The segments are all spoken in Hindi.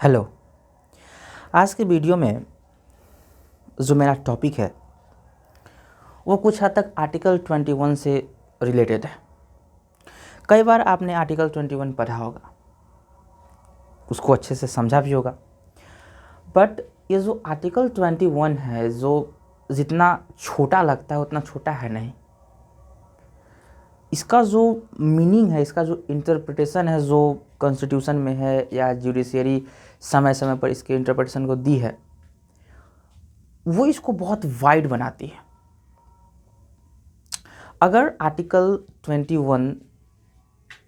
हेलो। आज के वीडियो में जो मेरा टॉपिक है वो कुछ हद तक आर्टिकल 21 से रिलेटेड है। कई बार आपने आर्टिकल 21 पढ़ा होगा, उसको अच्छे से समझा भी होगा, बट ये जो आर्टिकल 21 है जो जितना छोटा लगता है उतना छोटा है नहीं। इसका जो मीनिंग है, इसका जो इंटरप्रिटेशन है जो कॉन्स्टिट्यूशन में है या जुडिशियरी समय समय पर इसके इंटरप्रिटेशन को दी है, वो इसको बहुत वाइड बनाती है। अगर आर्टिकल 21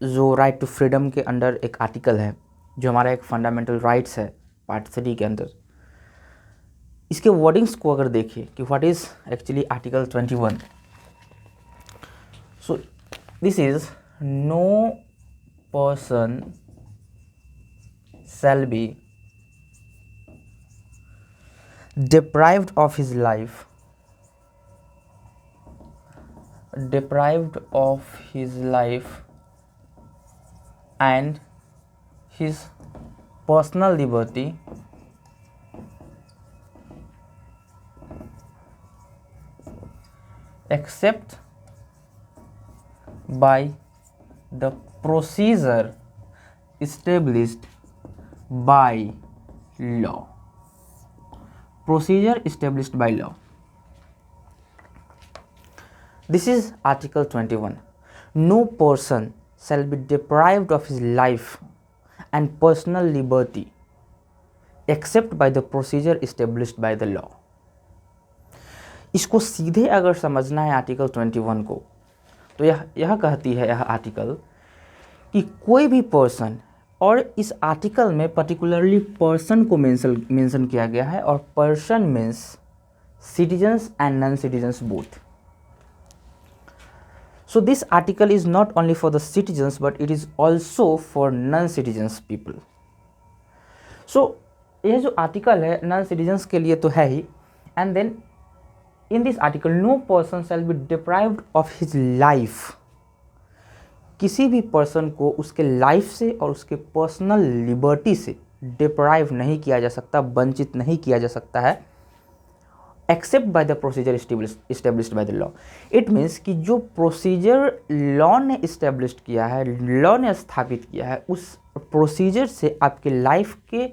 जो राइट टू फ्रीडम के अंडर एक आर्टिकल है, जो हमारा एक फंडामेंटल राइट्स है पार्ट 3 के अंदर, इसके वर्डिंग्स को अगर देखिए कि what is actually article 21, so this is no person shall be deprived of his life and his personal liberty except by the procedure established by law. Procedure established by law. This is Article 21. No person shall be deprived of his life and personal liberty except by the procedure established by the law. इसको सीधे अगर समझना है आर्टिकल 21 को, तो यह कहती है यह आर्टिकल कि कोई भी पर्सन, और इस आर्टिकल में पर्टिकुलरली पर्सन को मेंशन किया गया है, और person means citizens and non citizens both. So this article is not only for the citizens but it is also for non citizens people. सो यह जो आर्टिकल है नॉन सिटीजन्स के लिए तो है ही, and then in this article no person shall be deprived of his life. किसी भी पर्सन को उसके लाइफ से और उसके पर्सनल लिबर्टी से डिप्राइव नहीं किया जा सकता, वंचित नहीं किया जा सकता है, accept by the procedure established by the law. It means कि जो प्रोसीजर लॉ ने इस्टेब्लिश किया है, लॉ ने स्थापित किया है, उस प्रोसीजर से आपके लाइफ के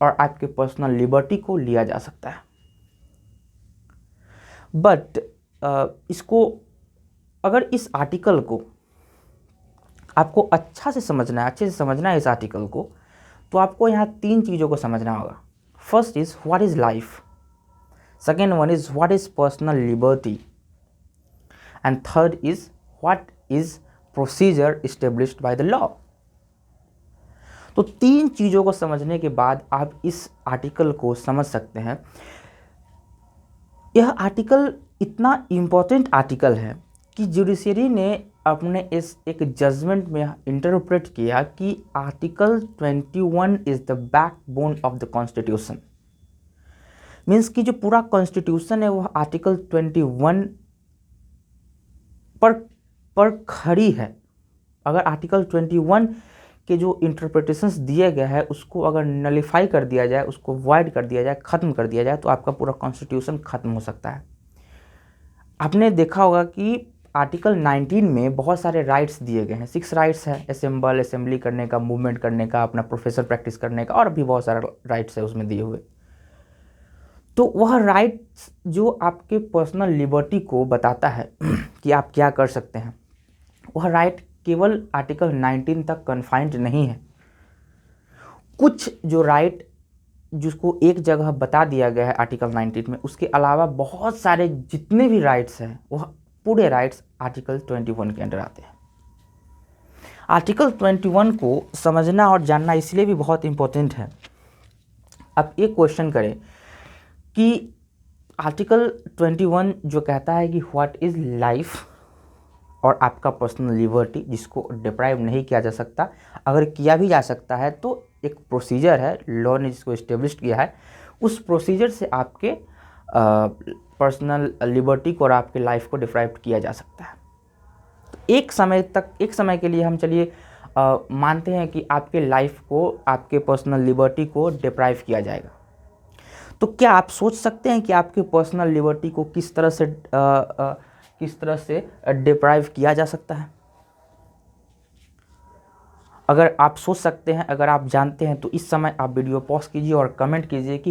और आपके पर्सनल लिबर्टी को लिया जा सकता है। बट इसको अगर इस आर्टिकल को आपको अच्छे से समझना है इस आर्टिकल को, तो आपको यहाँ 3 चीज़ों को समझना होगा। First is what is life, second one is what is personal liberty, and third is what is procedure established by the law. तो 3 चीज़ों को समझने के बाद आप इस आर्टिकल को समझ सकते हैं। यह आर्टिकल इतना इम्पोर्टेंट आर्टिकल है कि जुडिशरी ने अपने इस एक जजमेंट में इंटरप्रेट किया कि article 21 is the backbone of the constitution. Means कि जो पूरा कॉन्स्टिट्यूशन है वह आर्टिकल 21 पर खड़ी है। अगर आर्टिकल 21 के जो इंटरप्रिटेशंस दिए गए हैं उसको अगर नलिफाई कर दिया जाए, उसको वॉइड कर दिया जाए, ख़त्म कर दिया जाए, तो आपका पूरा कॉन्स्टिट्यूशन ख़त्म हो सकता है। आपने देखा होगा कि आर्टिकल 19 में बहुत सारे राइट्स दिए गए हैं। 6 राइट्स है, असेंबली करने का, मूवमेंट करने का, अपना प्रोफेसर प्रैक्टिस करने का, और भी बहुत सारे राइट्स है उसमें दिए हुए। तो वह राइट्स जो आपके पर्सनल लिबर्टी को बताता है कि आप क्या कर सकते हैं, वह राइट केवल आर्टिकल 19 तक कन्फाइंड नहीं है। कुछ जो राइट जिसको एक जगह बता दिया गया है आर्टिकल 19 में, उसके अलावा बहुत सारे जितने भी राइट्स हैं वह पूरे राइट्स आर्टिकल 21 के अंडर आते हैं। आर्टिकल 21 को समझना और जानना इसलिए भी बहुत इंपॉर्टेंट है। आप एक क्वेश्चन करें कि आर्टिकल 21 जो कहता है कि व्हाट इज लाइफ और आपका पर्सनल लिबर्टी, जिसको डिप्राइव नहीं किया जा सकता, अगर किया भी जा सकता है तो एक प्रोसीजर है, लॉ ने जिसको इस्टेब्लिश किया है, उस प्रोसीजर से आपके पर्सनल लिबर्टी को और आपके लाइफ को डिप्राइव किया जा सकता है। तो एक समय के लिए हम चलिए मानते हैं कि आपके लाइफ को, आपके पर्सनल लिबर्टी को डिप्राइव किया जाएगा, तो क्या आप सोच सकते हैं कि आपके पर्सनल लिबर्टी को किस तरह से डिप्राइव किया जा सकता है? अगर आप सोच सकते हैं, अगर आप जानते हैं, तो इस समय आप वीडियो पॉज कीजिए और कमेंट कीजिए कि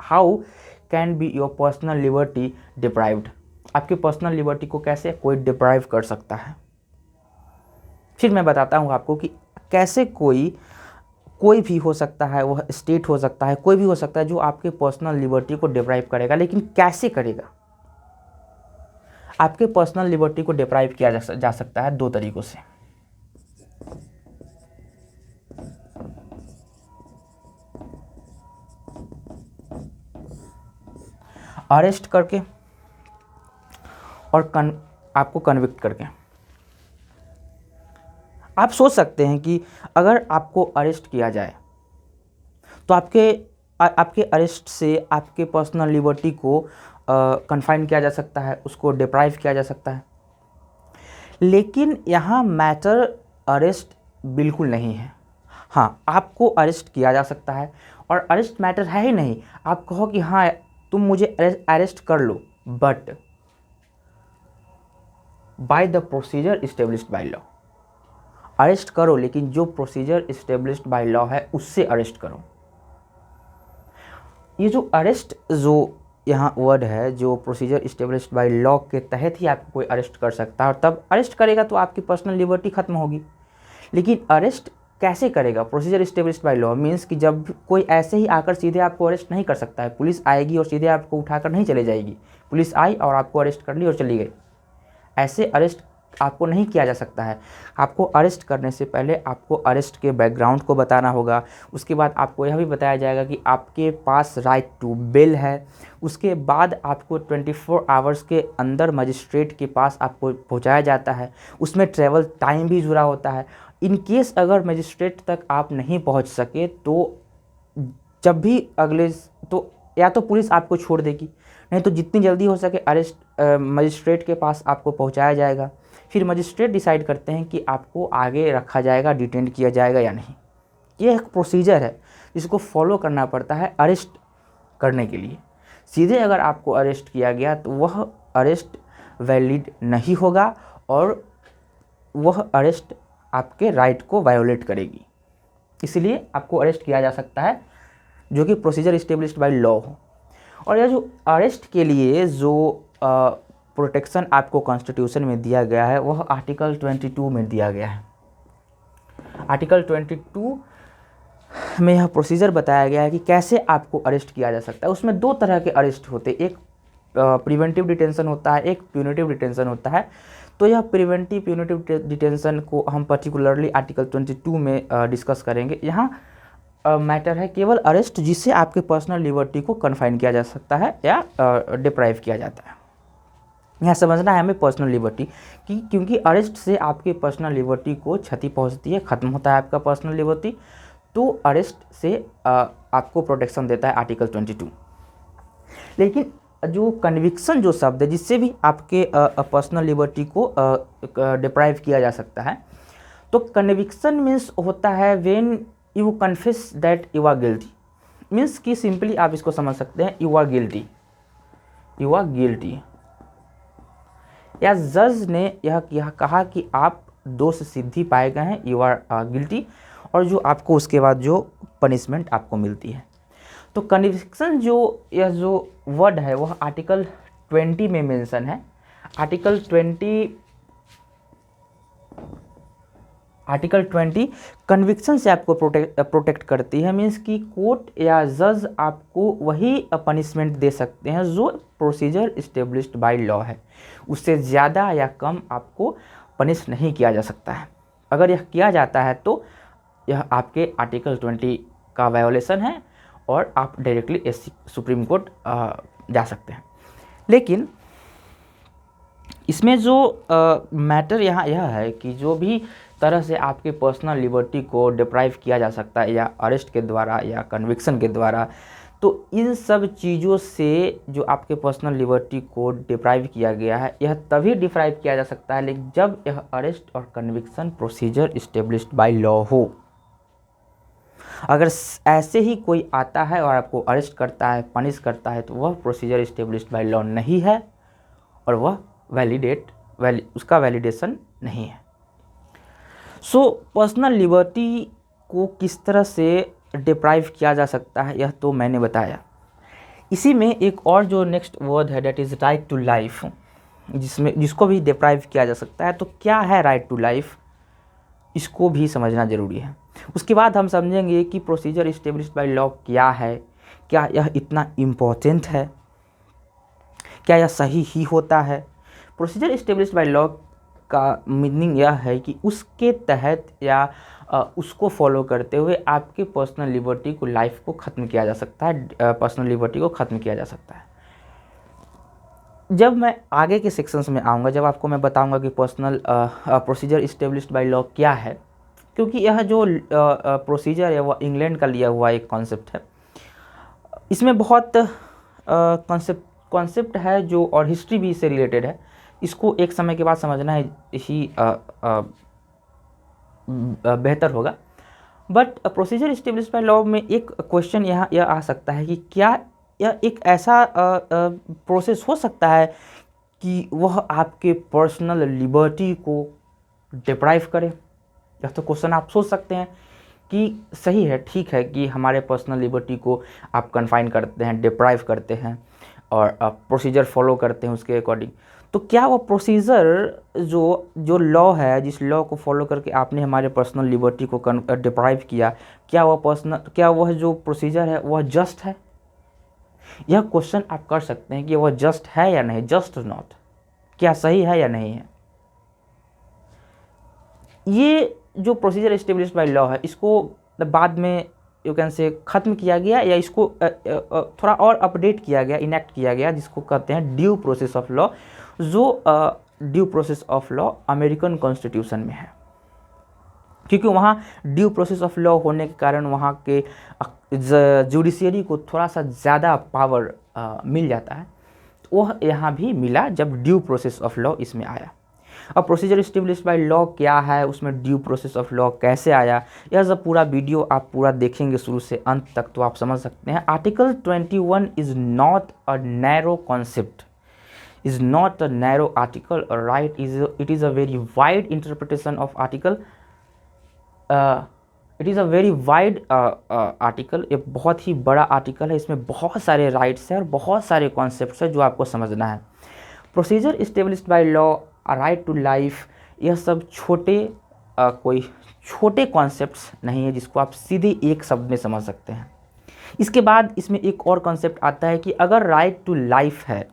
how can be your personal liberty deprived. आपके पर्सनल लिबर्टी को कैसे कोई डिप्राइव कर सकता है। फिर मैं बताता हूँ आपको कि कैसे कोई भी हो सकता है, वह स्टेट हो सकता है, कोई भी हो सकता है जो आपके पर्सनल लिबर्टी को डिप्राइव करेगा, लेकिन कैसे करेगा। आपके पर्सनल लिबर्टी को डिप्राइव किया जा सकता है 2 तरीकों से। अरेस्ट करके और आपको कन्विक्ट करके। आप सोच सकते हैं कि अगर आपको अरेस्ट किया जाए तो आपके अरेस्ट से आपके पर्सनल लिबर्टी को कन्फाइन किया जा सकता है, उसको डिप्राइव किया जा सकता है। लेकिन यहाँ मैटर अरेस्ट बिल्कुल नहीं है। हाँ, आपको अरेस्ट किया जा सकता है और अरेस्ट मैटर है ही नहीं। आप कहो कि हाँ तुम मुझे अरेस्ट कर लो, but by the procedure established by law. Arrest करो, लेकिन जो प्रोसीजर इस्टेब्लिश्ड बाय लॉ है उससे अरेस्ट करो। ये जो अरेस्ट, जो यहाँ वर्ड है, जो प्रोसीजर इस्टेब्लिश्ड बाय लॉ के तहत ही आपको कोई अरेस्ट कर सकता है, और तब अरेस्ट करेगा तो आपकी पर्सनल लिबर्टी खत्म होगी। लेकिन अरेस्ट कैसे करेगा? Procedure established by law means कि जब कोई ऐसे ही आकर सीधे आपको अरेस्ट नहीं कर सकता है। पुलिस आएगी और सीधे आपको उठाकर नहीं चले जाएगी। पुलिस आई और आपको अरेस्ट कर ली और चली गई, ऐसे अरेस्ट आपको नहीं किया जा सकता है। आपको अरेस्ट करने से पहले आपको अरेस्ट के बैकग्राउंड को बताना होगा। उसके बाद आपको यह भी बताया जाएगा कि आपके पास राइट टू बेल है। उसके बाद आपको 24 आवर्स के अंदर मजिस्ट्रेट के पास आपको पहुंचाया जाता है। उसमें ट्रैवल टाइम भी जुड़ा होता है। इन केस अगर मजिस्ट्रेट तक आप नहीं पहुंच सके तो जब भी तो या तो पुलिस आपको छोड़ देगी, नहीं तो जितनी जल्दी हो सके मजिस्ट्रेट के पास आपको पहुंचाया जाएगा। फिर मजिस्ट्रेट डिसाइड करते हैं कि आपको आगे रखा जाएगा, डिटेन किया जाएगा या नहीं। ये एक प्रोसीजर है जिसको फॉलो करना पड़ता है अरेस्ट करने के लिए। सीधे अगर आपको अरेस्ट किया गया तो वह अरेस्ट वैलिड नहीं होगा और वह अरेस्ट आपके राइट को वायोलेट करेगी। इसलिए आपको अरेस्ट किया जा सकता है जो कि प्रोसीजर इस्टेब्लिश्ड बाय लॉ हो। और यह जो अरेस्ट के लिए जो प्रोटेक्शन आपको कॉन्स्टिट्यूशन में दिया गया है वह आर्टिकल 22 में दिया गया है। आर्टिकल 22 में यह प्रोसीजर बताया गया है कि कैसे आपको अरेस्ट किया जा सकता है। उसमें 2 तरह के अरेस्ट होते हैं, एक प्रिवेंटिव डिटेंशन होता है, एक प्यूनिटिव डिटेंशन होता है। तो यह प्रिवेंटिव प्यूनिटिव डिटेंशन को हम पर्टिकुलरली आर्टिकल 22 में डिस्कस करेंगे। यहाँ मैटर है केवल अरेस्ट जिससे आपके पर्सनल लिबर्टी को कन्फाइन किया जा सकता है या डिप्राइव किया जाता है। यहाँ समझना है हमें पर्सनल लिबर्टी की, क्योंकि अरेस्ट से आपके पर्सनल लिबर्टी को क्षति पहुँचती है, ख़त्म होता है आपका पर्सनल लिबर्टी। तो अरेस्ट से आपको प्रोटेक्शन देता है आर्टिकल 22। लेकिन जो कन्विक्शन जो शब्द है जिससे भी आपके पर्सनल लिबर्टी को डिप्राइव किया जा सकता है, तो कन्विक्शन मीन्स होता है when you confess that you are guilty. Means कि सिंपली आप इसको समझ सकते हैं, you are guilty, you are guilty, या जज ने यह कहा कि आप दोष सिद्धि पाए गए हैं, यू आर गिल्टी, और जो आपको उसके बाद जो पनिशमेंट आपको मिलती है। तो कन्विक्शन यह जो वर्ड है वह आर्टिकल 20 में मेंशन है। आर्टिकल 20 कन्विक्शन से आपको प्रोटेक्ट करती है। मीन्स कि कोर्ट या जज आपको वही पनिशमेंट दे सकते हैं जो प्रोसीजर इस्टेब्लिश्ड बाय लॉ है, उससे ज़्यादा या कम आपको पनिश नहीं किया जा सकता है। अगर यह किया जाता है तो यह आपके आर्टिकल 20 का वायोलेशन है और आप डायरेक्टली सुप्रीम कोर्ट जा सकते हैं। लेकिन इसमें जो मैटर यहाँ यह है कि जो भी तरह से आपके पर्सनल लिबर्टी को डिप्राइव किया जा सकता है या अरेस्ट के द्वारा या कन्विक्शन के द्वारा, तो इन सब चीज़ों से जो आपके पर्सनल लिबर्टी को डिप्राइव किया गया है, यह तभी डिप्राइव किया जा सकता है लेकिन जब यह अरेस्ट और conviction procedure established by law हो। अगर ऐसे ही कोई आता है और आपको अरेस्ट करता है, पनिश करता है, तो वह प्रोसीजर इस्टेब्लिश्ड बाय लॉ नहीं है और वह उसका वैलिडेशन नहीं है। सो पर्सनल लिबर्टी को किस तरह से डिप्राइव किया जा सकता है, यह तो मैंने बताया। इसी में एक और जो नेक्स्ट वर्ड है, that is right to life, जिसको भी डिप्राइव किया जा सकता है। तो क्या है राइट टू लाइफ, इसको भी समझना ज़रूरी है। उसके बाद हम समझेंगे कि प्रोसीजर इस्टेब्लिश्ड बाय लॉ क्या है, क्या यह इतना इम्पोर्टेंट है, क्या यह सही ही होता है। प्रोसीजर इस्टेब्लिश्ड बाय लॉ का मीनिंग यह है कि उसके तहत या उसको फॉलो करते हुए आपके पर्सनल लिबर्टी को, लाइफ को ख़त्म किया जा सकता है, पर्सनल लिबर्टी को ख़त्म किया जा सकता है। जब मैं आगे के सेक्शंस में आऊँगा, जब आपको मैं बताऊँगा कि personal procedure established by law क्या है, क्योंकि यह जो प्रोसीजर है वह इंग्लैंड का लिया हुआ एक कॉन्सेप्ट है। इसमें बहुत कॉन्सेप्ट है जो, और हिस्ट्री भी इससे रिलेटेड है। इसको एक समय के बाद समझना ही बेहतर होगा। But procedure established by law में एक क्वेश्चन यह आ सकता है कि क्या यह एक ऐसा प्रोसेस हो सकता है कि वह आपके पर्सनल लिबर्टी को डिप्राइव करे। यह तो क्वेश्चन आप सोच सकते हैं कि सही है, ठीक है कि हमारे पर्सनल लिबर्टी को आप कन्फाइन करते हैं, डिप्राइव करते हैं और प्रोसीजर फॉलो करते हैं उसके अकॉर्डिंग। तो क्या वो प्रोसीजर जो लॉ है, जिस लॉ को फॉलो करके आपने हमारे पर्सनल लिबर्टी को डिप्राइव किया, क्या वह जो प्रोसीजर है वह जस्ट है? यह क्वेश्चन आप कर सकते हैं कि वह जस्ट है या नहीं, जस्ट नॉट, क्या सही है या नहीं है। ये जो प्रोसीजर एस्टेब्लिश्ड बाय लॉ है, इसको बाद में यू कैन से ख़त्म किया गया या इसको थोड़ा और अपडेट किया गया, इनेक्ट किया गया, जिसको कहते हैं ड्यू प्रोसेस ऑफ लॉ, जो due process of law American constitution में है। क्योंकि वहाँ ड्यू प्रोसेस ऑफ लॉ होने के कारण वहाँ के जुडिशियरी को थोड़ा सा ज़्यादा पावर मिल जाता है। तो वह यहाँ भी मिला जब ड्यू प्रोसेस ऑफ लॉ इसमें आया। अब प्रोसीजर इस्टेब्लिश्ड बाय लॉ क्या है, उसमें ड्यू प्रोसेस ऑफ लॉ कैसे आया, यह सब पूरा वीडियो आप पूरा देखेंगे शुरू से अंत तक तो आप समझ सकते हैं। Article 21 is not a narrow concept, is not a narrow article, right, it is a very wide interpretation of article. It is a very wide article, ये बहुत ही बड़ा आर्टिकल है। इसमें बहुत सारे राइट्स हैं और बहुत सारे कॉन्सेप्ट्स हैं जो आपको समझना है। Procedure established by law, right to life, यह सब कोई छोटे कॉन्सेप्ट्स नहीं है जिसको आप सीधे एक शब्द में समझ सकते हैं। इसके बाद इसमें एक और कॉन्सेप्ट आता है कि अगर राइट टू लाइफ है,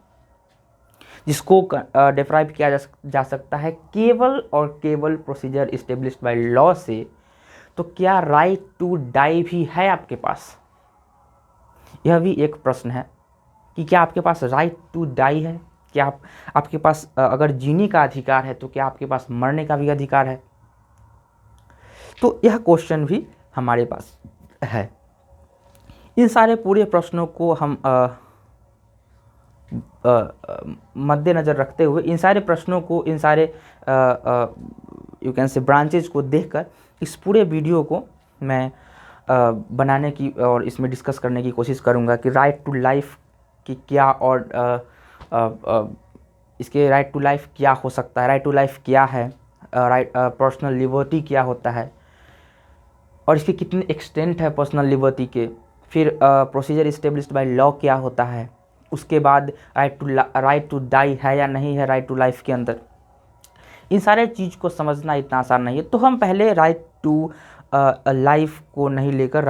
जिसको डिप्राइव किया जा सकता है केवल और केवल प्रोसीजर इस्टेब्लिश्ड बाय लॉ से, तो क्या राइट टू डाई भी है आपके पास? यह भी एक प्रश्न है कि क्या आपके पास राइट टू डाई है? क्या आपके पास अगर जीने का अधिकार है तो क्या आपके पास मरने का भी अधिकार है? तो यह क्वेश्चन भी हमारे पास है। इन सारे पूरे प्रश्नों को हम मद्देनज़र रखते हुए, इन सारे प्रश्नों को, इन सारे यू कैन से ब्रांचेज को देखकर इस पूरे वीडियो को मैं बनाने की और इसमें डिस्कस करने की कोशिश करूँगा कि राइट टू लाइफ की क्या और इसके राइट टू लाइफ क्या हो सकता है, राइट टू लाइफ क्या है, पर्सनल लिबर्टी क्या होता है और इसके कितने एक्सटेंट है पर्सनल लिबर्टी के, फिर प्रोसीजर इस्टेब्लिश्ड बाय लॉ क्या होता है, उसके बाद राइट टू डाई है या नहीं है राइट टू लाइफ के अंदर। इन सारे चीज़ को समझना इतना आसान नहीं है, तो हम पहले राइट टू लाइफ को नहीं लेकर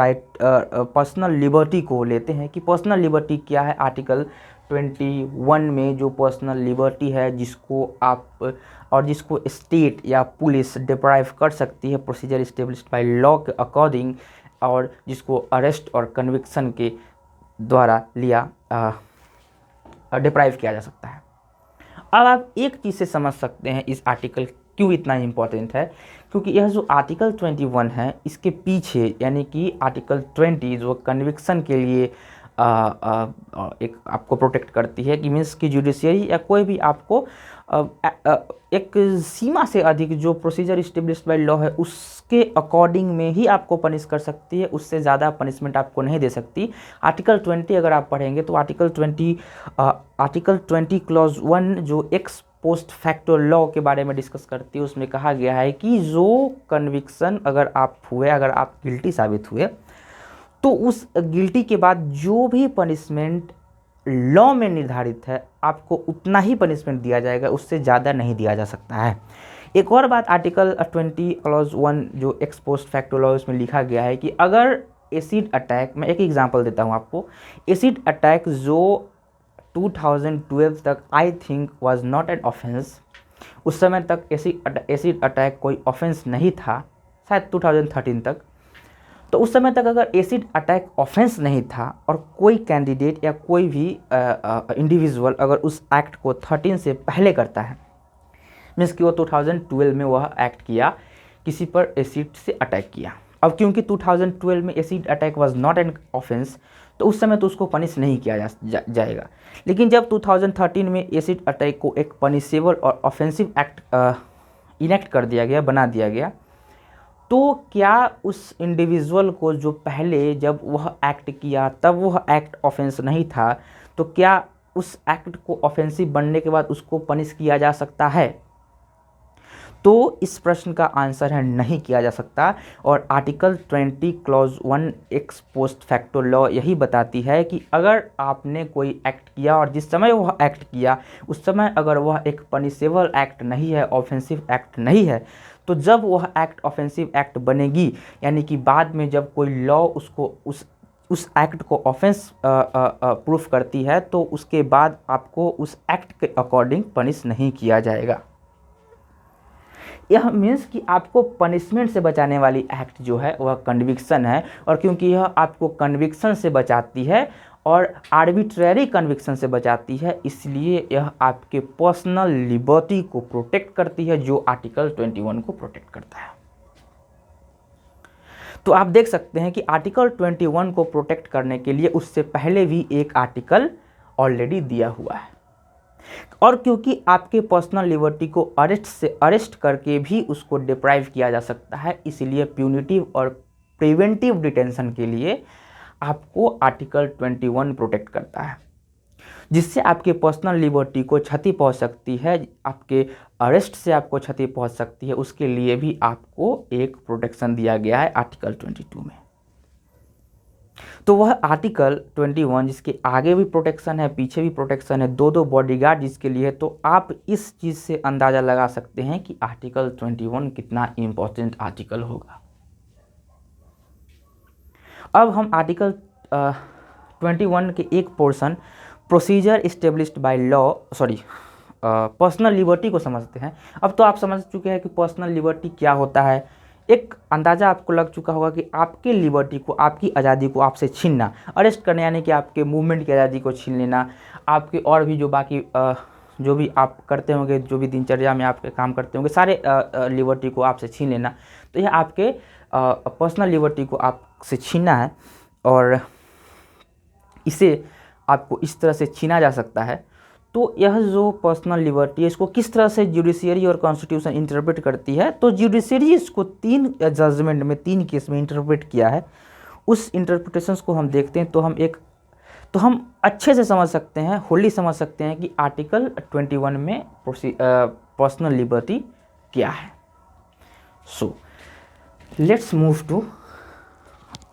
पर्सनल लिबर्टी को लेते हैं कि पर्सनल लिबर्टी क्या है। आर्टिकल 21 में जो पर्सनल लिबर्टी है जिसको स्टेट या पुलिस डिप्राइव कर सकती है प्रोसीजर इस्टेब्लिश्ड बाय लॉ के अकॉर्डिंग, और जिसको अरेस्ट और कन्विक्शन के द्वारा डिप्राइव किया जा सकता है। अब आप एक चीज़ से समझ सकते हैं इस आर्टिकल क्यों इतना इम्पोर्टेंट है, क्योंकि यह जो आर्टिकल 21 है इसके पीछे, यानी कि आर्टिकल 20 जो कन्विक्शन के लिए एक आपको प्रोटेक्ट करती है कि मीन्स कि जुडिशियरी या कोई भी आपको एक सीमा से अधिक जो प्रोसीजर इस्टेब्लिश्ड बाय लॉ है उसके अकॉर्डिंग में ही आपको पनिश कर सकती है, उससे ज़्यादा पनिशमेंट आपको नहीं दे सकती। आर्टिकल 20 अगर आप पढ़ेंगे तो आर्टिकल 20 क्लॉज 1 जो एक्स पोस्ट फैक्टो लॉ के बारे में डिस्कस करती है, उसमें कहा गया है कि जो कन्विक्शन अगर आप गिल्टी साबित हुए तो उस गिल्टी के बाद जो भी पनिशमेंट लॉ में निर्धारित है आपको उतना ही पनिशमेंट दिया जाएगा, उससे ज़्यादा नहीं दिया जा सकता है। एक और बात आर्टिकल 20 क्लॉज 1 जो एक्स पोस्ट फैक्टो लॉ उसमें लिखा गया है कि अगर एसिड अटैक, मैं एक एग्जांपल देता हूँ आपको, एसिड अटैक जो 2012 तक I think was not an offence, उस समय तक एसिड अटैक कोई ऑफेंस नहीं था, शायद 2013 तक। तो उस समय तक अगर एसिड अटैक ऑफेंस नहीं था और कोई कैंडिडेट या कोई भी इंडिविजुअल अगर उस एक्ट को 13 से पहले करता है, मीन्स कि वो 2012 में वह एक्ट किया, किसी पर एसिड से अटैक किया। अब क्योंकि 2012 में acid attack was not an offence, तो उस समय तो उसको पनिश नहीं किया जाएगा। लेकिन जब 2013 में एसिड अटैक को एक पनिशेबल और ऑफेंसिव एक्ट इनेक्ट कर दिया गया, बना दिया गया, तो क्या उस इंडिविजुअल को जो पहले जब वह एक्ट किया तब वह एक्ट ऑफेंस नहीं था, तो क्या उस एक्ट को ऑफेंसिव बनने के बाद उसको पनिश किया जा सकता है? तो इस प्रश्न का आंसर है नहीं किया जा सकता। और article 20 clause 1 x post facto law यही बताती है कि अगर आपने कोई एक्ट किया और जिस समय वह एक्ट किया उस समय अगर वह एक पनिशेबल एक्ट नहीं है, ऑफेंसिव एक्ट नहीं है, तो जब वह एक्ट ऑफेंसिव एक्ट बनेगी, यानी कि बाद में जब कोई लॉ उसको उस एक्ट को ऑफेंस प्रूफ करती है, तो उसके बाद आपको उस एक्ट के अकॉर्डिंग पनिश नहीं किया जाएगा। यह मीन्स कि आपको पनिशमेंट से बचाने वाली एक्ट जो है वह कन्विक्शन है, और क्योंकि यह आपको कन्विक्शन से बचाती है और आर्बिट्रेरी कन्विक्शन से बचाती है, इसलिए यह आपके पर्सनल लिबर्टी को प्रोटेक्ट करती है, जो आर्टिकल 21 को प्रोटेक्ट करता है। तो आप देख सकते हैं कि आर्टिकल 21 को प्रोटेक्ट करने के लिए उससे पहले भी एक आर्टिकल ऑलरेडी दिया हुआ है, और क्योंकि आपके पर्सनल लिबर्टी को अरेस्ट करके भी उसको डिप्राइव किया जा सकता है, इसलिए प्यूनिटिव और प्रिवेंटिव डिटेंशन के लिए आपको आर्टिकल 21 प्रोटेक्ट करता है, जिससे आपके पर्सनल लिबर्टी को क्षति पहुंच सकती है, आपके अरेस्ट से आपको क्षति पहुंच सकती है, उसके लिए भी आपको एक प्रोटेक्शन दिया गया है आर्टिकल 22 में। तो वह आर्टिकल 21 जिसके आगे भी प्रोटेक्शन है, पीछे भी प्रोटेक्शन है, दो बॉडीगार्ड जिसके लिए, तो आप इस चीज़ से अंदाज़ा लगा सकते हैं कि आर्टिकल 21 कितना इम्पोर्टेंट आर्टिकल होगा। अब हम आर्टिकल 21 के एक portion procedure established by law personal liberty को समझते हैं। अब तो आप समझ चुके हैं कि पर्सनल लिबर्टी क्या होता है, एक अंदाज़ा आपको लग चुका होगा कि आपके लिबर्टी को, आपकी आज़ादी को आपसे छीनना, अरेस्ट करने यानी कि आपके मूवमेंट की आज़ादी को छीन लेना, आपके और भी जो बाकी जो भी आप करते होंगे, जो भी दिनचर्या में आपके काम करते होंगे, सारे लिबर्टी को आपसे छीन लेना, तो यह आपके पर्सनल लिबर्टी को आपसे छीनना है, और इसे आपको इस तरह से छीना जा सकता है। तो यह जो पर्सनल लिबर्टी है, इसको किस तरह से जुडिशियरी और कॉन्स्टिट्यूशन इंटरप्रेट करती है, तो जुडिशियरी इसको 3 जजमेंट में 3 केस में इंटरप्रेट किया है। उस इंटरप्रिटेशंस को हम देखते हैं तो हम अच्छे से समझ सकते हैं, होली समझ सकते हैं कि आर्टिकल 21 में पर्सनल लिबर्टी क्या है। So let's move to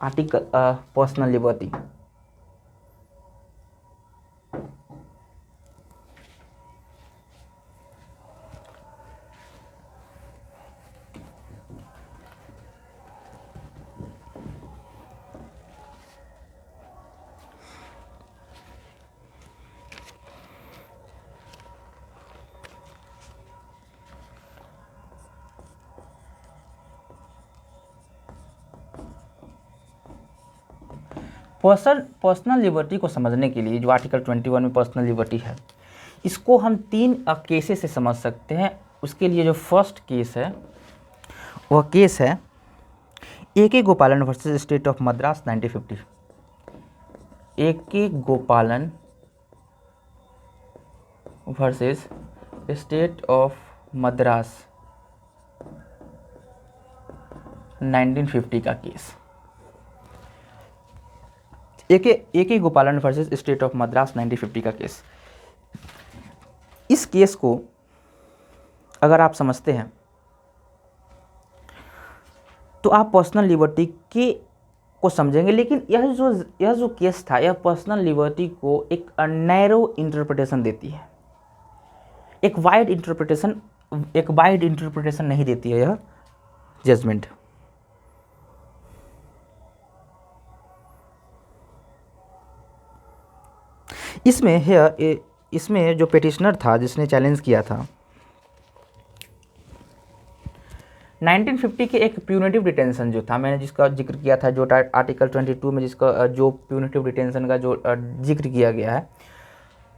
article personal liberty. Personal liberty को समझने के लिए जो आर्टिकल 21 में पर्सनल लिबर्टी है, इसको हम 3 केसेस से समझ सकते हैं। उसके लिए जो फर्स्ट केस है वह केस है AK गोपालन versus state of Madras 1950। A.K. गोपालन वर्सेस स्टेट ऑफ मद्रास 1950 का केस। A.K. गोपालन वर्सेस स्टेट ऑफ मद्रास 1950 का केस। इस केस को अगर आप समझते हैं तो आप पर्सनल लिबर्टी को समझेंगे, लेकिन यह जो केस था, यह पर्सनल लिबर्टी को एक नैरो इंटरप्रिटेशन देती है, एक वाइड इंटरप्रिटेशन नहीं देती है यह जजमेंट। इसमें जो पिटिशनर था जिसने चैलेंज किया था 1950 के एक प्यूनिटिव डिटेंशन जो था, मैंने जिसका जिक्र किया था, जो आर्टिकल 22 में जिसका जो प्यूनिटिव डिटेंशन का जो जिक्र किया गया है,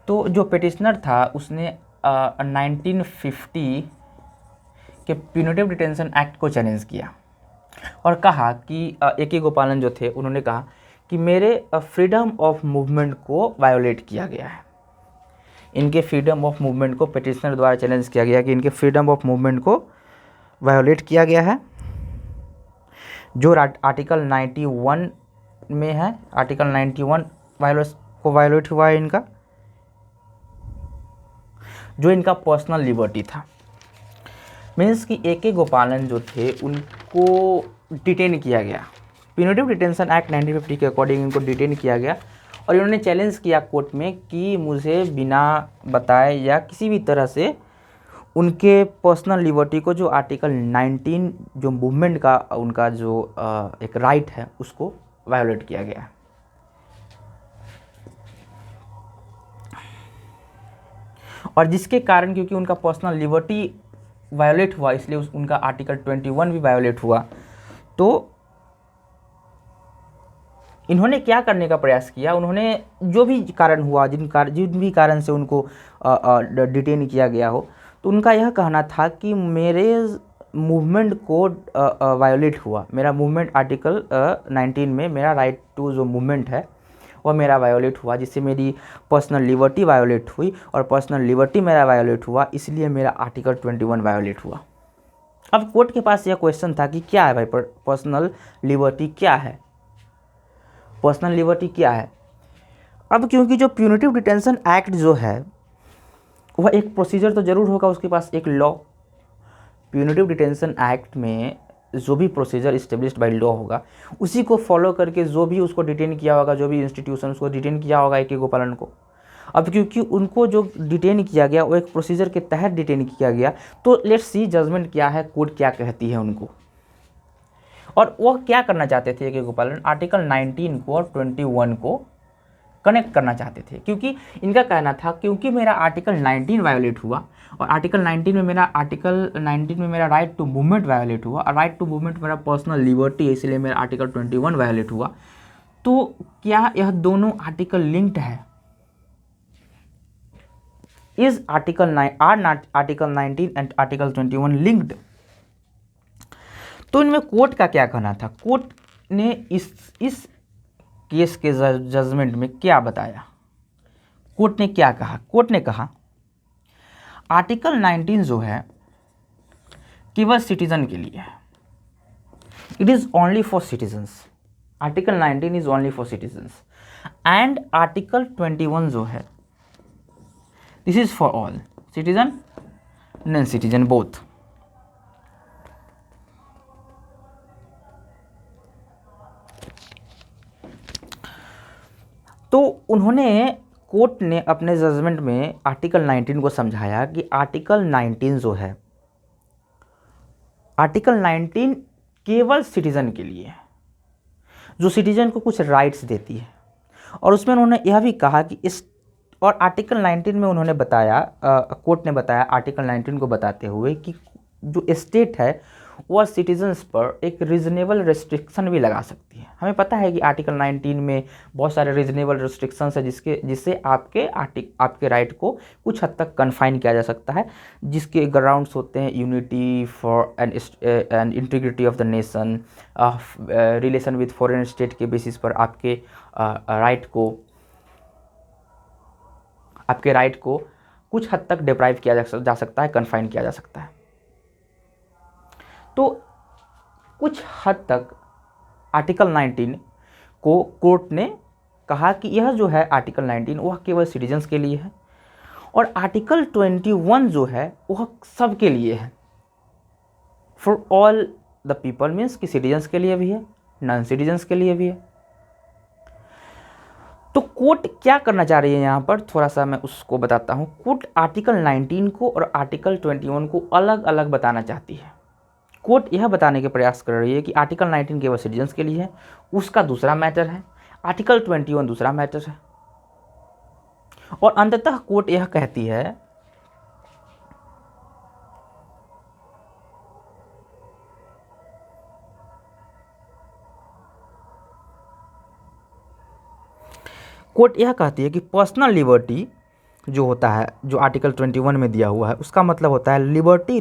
तो जो पिटिशनर था उसने 1950 के प्यूनिटिव डिटेंशन एक्ट को चैलेंज किया और कहा कि A.K. गोपालन जो थे उन्होंने कहा कि मेरे फ्रीडम ऑफ मूवमेंट को वायोलेट किया गया है। इनके फ्रीडम ऑफ मूवमेंट को पिटिशनर द्वारा चैलेंज किया गया कि इनके फ्रीडम ऑफ मूवमेंट को वायोलेट किया गया है, जो आर्टिकल 91 में है। आर्टिकल 91 को वायोलेट हुआ है इनका, जो इनका पर्सनल लिबर्टी था। मीन्स कि A.K. गोपालन जो थे उनको डिटेन किया गया, प्यूनिटिव डिटेंशन एक्ट 1950 के अकॉर्डिंग इनको डिटेन किया गया और इन्होंने चैलेंज किया कोर्ट में कि मुझे बिना बताए या किसी भी तरह से उनके पर्सनल लिबर्टी को, जो आर्टिकल 19 जो मूवमेंट का उनका जो एक राइट है, उसको वायोलेट किया गया। और जिसके कारण, क्योंकि उनका पर्सनल लिबर्टी वायोलेट हुआ, इसलिए उनका आर्टिकल 21 भी वायोलेट हुआ। तो इन्होंने क्या करने का प्रयास किया, उन्होंने जो भी कारण हुआ, जिन भी कारण से उनको डिटेन किया गया हो, तो उनका यह कहना था कि मेरे मूवमेंट को वायोलेट हुआ, मेरा मूवमेंट आर्टिकल 19 में मेरा राइट टू जो मूवमेंट है वह मेरा वायोलेट हुआ, जिससे मेरी पर्सनल लिबर्टी वायोलेट हुई और पर्सनल लिबर्टी मेरा वायोलेट हुआ, इसलिए मेरा आर्टिकल 21 वायोलेट हुआ। अब कोर्ट के पास यह क्वेश्चन था कि क्या है भाई पर्सनल लिबर्टी, क्या है पर्सनल लिबर्टी, क्या है। अब क्योंकि जो प्यूनिटिव डिटेंशन एक्ट जो है वह एक प्रोसीजर तो ज़रूर होगा उसके पास, एक लॉ। प्यूनिटिव डिटेंशन एक्ट में जो भी प्रोसीजर इस्टेब्लिश्ड बाय लॉ होगा, उसी को फॉलो करके जो भी उसको डिटेन किया होगा, जो भी इंस्टीट्यूशन उसको डिटेन किया होगा A.K. गोपालन को। अब क्योंकि उनको जो डिटेन किया गया वो एक प्रोसीजर के तहत डिटेन किया गया, तो लेट्स सी जजमेंट क्या है, कोर्ट क्या कहती है उनको। और वह क्या करना चाहते थे A.K. गोपालन, आर्टिकल 19 को और 21 को कनेक्ट करना चाहते थे, क्योंकि इनका कहना था क्योंकि मेरा आर्टिकल 19 वायोलेट हुआ और आर्टिकल 19 में मेरा राइट टू मूवमेंट वायोलेट हुआ और राइट टू मूवमेंट मेरा पर्सनल लिबर्टी है, इसलिए मेरा आर्टिकल 21 वायोलेट हुआ। तो क्या यह दोनों आर्टिकल लिंक्ड है? Is article 19 and article 21 linked? तो इनमें कोर्ट का क्या कहना था? कोर्ट ने इस केस के जजमेंट में क्या बताया? कोर्ट ने क्या कहा? कोर्ट ने कहा आर्टिकल 19 जो है केवल सिटीजन के लिए है, it is only for citizens. Article 19 is only for citizens and article 21 जो है this is for all, citizen non citizen both. तो उन्होंने, कोर्ट ने अपने जजमेंट में आर्टिकल 19 को समझाया कि आर्टिकल 19 जो है, आर्टिकल 19 केवल सिटीजन के लिए है, जो सिटीजन को कुछ राइट्स देती है। और उसमें उन्होंने यह भी कहा कि इस, और आर्टिकल 19 में उन्होंने बताया, कोर्ट ने बताया आर्टिकल 19 को बताते हुए कि जो स्टेट है वह सिटीजन्स पर एक रीजनेबल रेस्ट्रिक्शन भी लगा सकती है। हमें पता है कि आर्टिकल 19 में बहुत सारे रीजनेबल रेस्ट्रिक्शंस है जिससे आपके राइट को कुछ हद तक कन्फाइन किया जा सकता है, जिसके ग्राउंड्स होते हैं unity for and integrity of the nation, relation with foreign state के बेसिस पर आपके राइट को आपके राइट को कुछ हद तक डिप्राइव किया जा सकता है, कन्फाइन किया जा सकता है। तो कुछ हद तक आर्टिकल 19 को कोर्ट ने कहा कि यह जो है आर्टिकल 19 वह केवल सिटीजन्स के लिए है, और आर्टिकल 21 जो है वह सबके लिए है, for all the people, means कि सिटीजन्स के लिए भी है, नॉन सिटीजन्स के लिए भी है। तो कोर्ट क्या करना चाह रही है यहाँ पर, थोड़ा सा मैं उसको बताता हूँ। कोर्ट आर्टिकल 19 को और आर्टिकल 21 को अलग अलग बताना चाहती है। कोर्ट यह बताने के प्रयास कर रही है कि आर्टिकल 19 केवल सिटीजन्स के लिए है, उसका दूसरा मैटर है, आर्टिकल 21 दूसरा मैटर है। और अंततः कोर्ट यह कहती है कि पर्सनल लिबर्टी जो होता है, जो आर्टिकल 21 में दिया हुआ है, उसका मतलब होता है liberty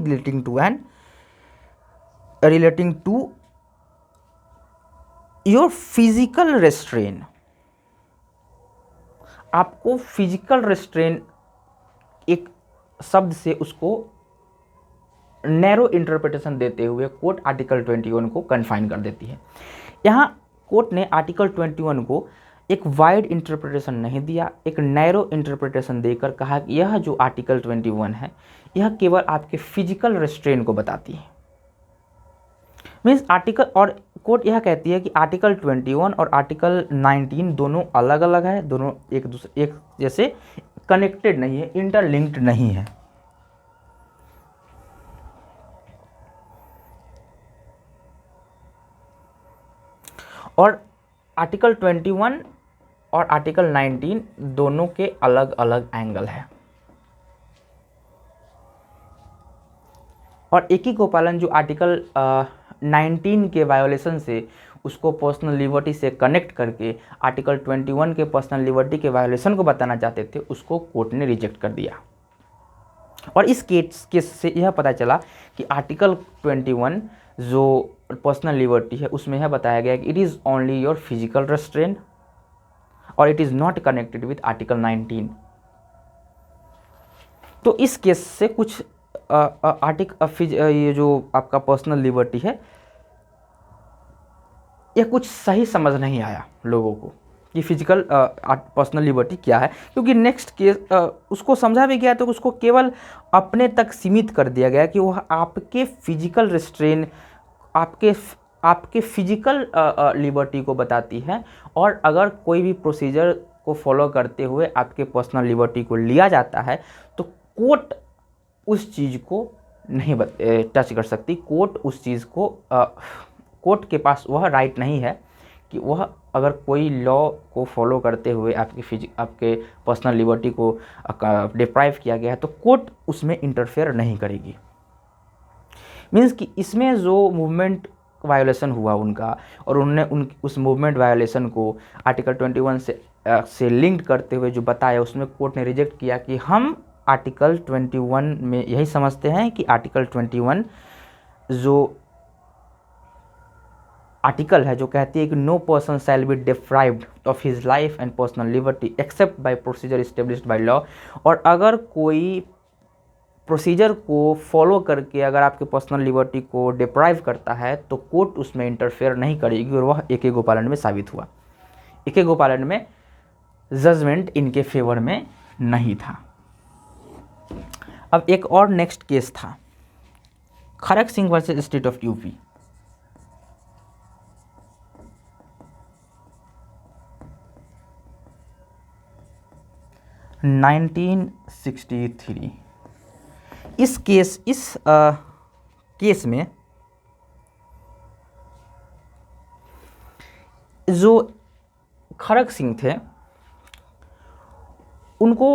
relating to your physical restraint. आपको फिजिकल रेस्ट्रेन एक शब्द से उसको नैरो इंटरप्रिटेशन देते हुए कोर्ट आर्टिकल 21 को कन्फाइन कर देती है। यहाँ कोर्ट ने आर्टिकल 21 को एक वाइड इंटरप्रिटेशन नहीं दिया, एक नैरो इंटरप्रिटेशन देकर कहा कि यह जो आर्टिकल 21 है यह केवल आपके फिजिकल रेस्ट्रेन को बताती है। मीन्स आर्टिकल, और कोर्ट यह कहती है कि आर्टिकल 21 और आर्टिकल 19 दोनों अलग अलग है, दोनों एक जैसे कनेक्टेड नहीं है, इंटरलिंक्ड नहीं है। और आर्टिकल 21 और आर्टिकल 19 दोनों के अलग अलग एंगल है। और एक ही गोपालन जो आर्टिकल 19 के वायोलेशन से उसको पर्सनल लिबर्टी से कनेक्ट करके आर्टिकल 21 के पर्सनल लिबर्टी के वायोलेशन को बताना चाहते थे, उसको कोर्ट ने रिजेक्ट कर दिया। और इस केस से यह पता चला कि आर्टिकल 21 जो पर्सनल लिबर्टी है उसमें यह बताया गया कि it is only your physical restraint और it is not connected with article 19। तो इस केस से कुछ ये जो आपका पर्सनल लिबर्टी है यह कुछ सही समझ नहीं आया लोगों को कि फिजिकल पर्सनल लिबर्टी क्या है, क्योंकि नेक्स्ट केस उसको समझा भी गया तो उसको केवल अपने तक सीमित कर दिया गया कि वह आपके फिजिकल रेस्ट्रेन, आपके फिजिकल लिबर्टी को बताती है, और अगर कोई भी प्रोसीजर को फॉलो करते हुए आपके पर्सनल लिबर्टी को लिया जाता है तो कोर्ट उस चीज़ को नहीं टच कर सकती। कोर्ट उस चीज़ को कोर्ट के पास वह राइट नहीं है कि वह अगर कोई लॉ को फॉलो करते हुए आपके पर्सनल लिबर्टी को डिप्राइव किया गया है तो कोर्ट उसमें इंटरफेयर नहीं करेगी। मीन्स कि इसमें जो मूवमेंट वायोलेशन हुआ उनका, और उन्होंने उस मूवमेंट वायोलेशन को आर्टिकल 21 से लिंक्ड करते हुए जो बताया, उसमें कोर्ट ने रिजेक्ट किया कि हम आर्टिकल 21 में यही समझते हैं कि आर्टिकल 21 जो आर्टिकल है जो कहती है कि no person shall be deprived of his life and personal liberty except by procedure established by law, और अगर कोई प्रोसीजर को फॉलो करके अगर आपके पर्सनल लिबर्टी को डिप्राइव करता है तो कोर्ट उसमें इंटरफेयर नहीं करेगी, और वह ए.के. गोपालन में साबित हुआ। ए.के. गोपालन में जजमेंट इनके फेवर में नहीं था। अब एक और नेक्स्ट केस था Kharak Singh versus state of UP. इस केस में जो खड़क सिंह थे उनको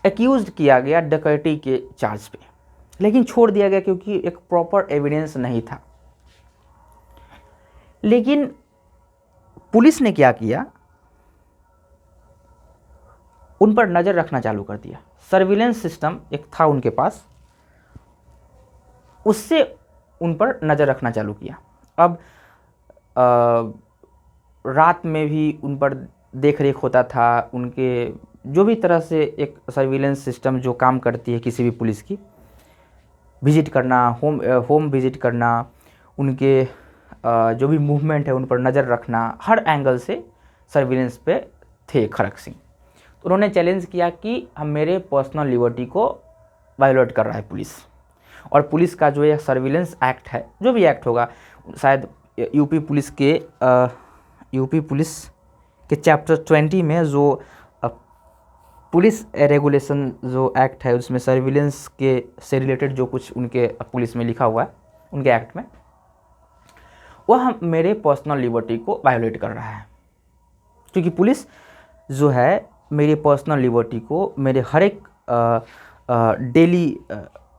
एक्यूज किया गया डकैती के चार्ज पे, लेकिन छोड़ दिया गया क्योंकि एक प्रॉपर एविडेंस नहीं था। लेकिन पुलिस ने क्या किया, उन पर नज़र रखना चालू कर दिया। सर्विलेंस सिस्टम एक था उनके पास, उससे उन पर नज़र रखना चालू किया। अब रात में भी उन पर देख रेख होता था, उनके जो भी तरह से एक सर्विलेंस सिस्टम जो काम करती है किसी भी पुलिस की, विजिट करना, होम विजिट करना, उनके जो भी मूवमेंट है उन पर नज़र रखना, हर एंगल से सर्विलेंस पे थे खड़क सिंह। तो उन्होंने चैलेंज किया कि हम मेरे पर्सनल लिबर्टी को वायोलेट कर रहा है पुलिस, और पुलिस का जो ये सर्विलेंस एक्ट है, जो भी एक्ट होगा, शायद यूपी पुलिस के चैप्टर 20 में जो पुलिस रेगुलेशन जो एक्ट है उसमें सर्विलेंस के से रिलेटेड जो कुछ उनके पुलिस में लिखा हुआ है, उनके एक्ट में, वह मेरे पर्सनल लिबर्टी को वायोलेट कर रहा है, क्योंकि पुलिस जो है मेरे पर्सनल लिबर्टी को मेरे हर एक डेली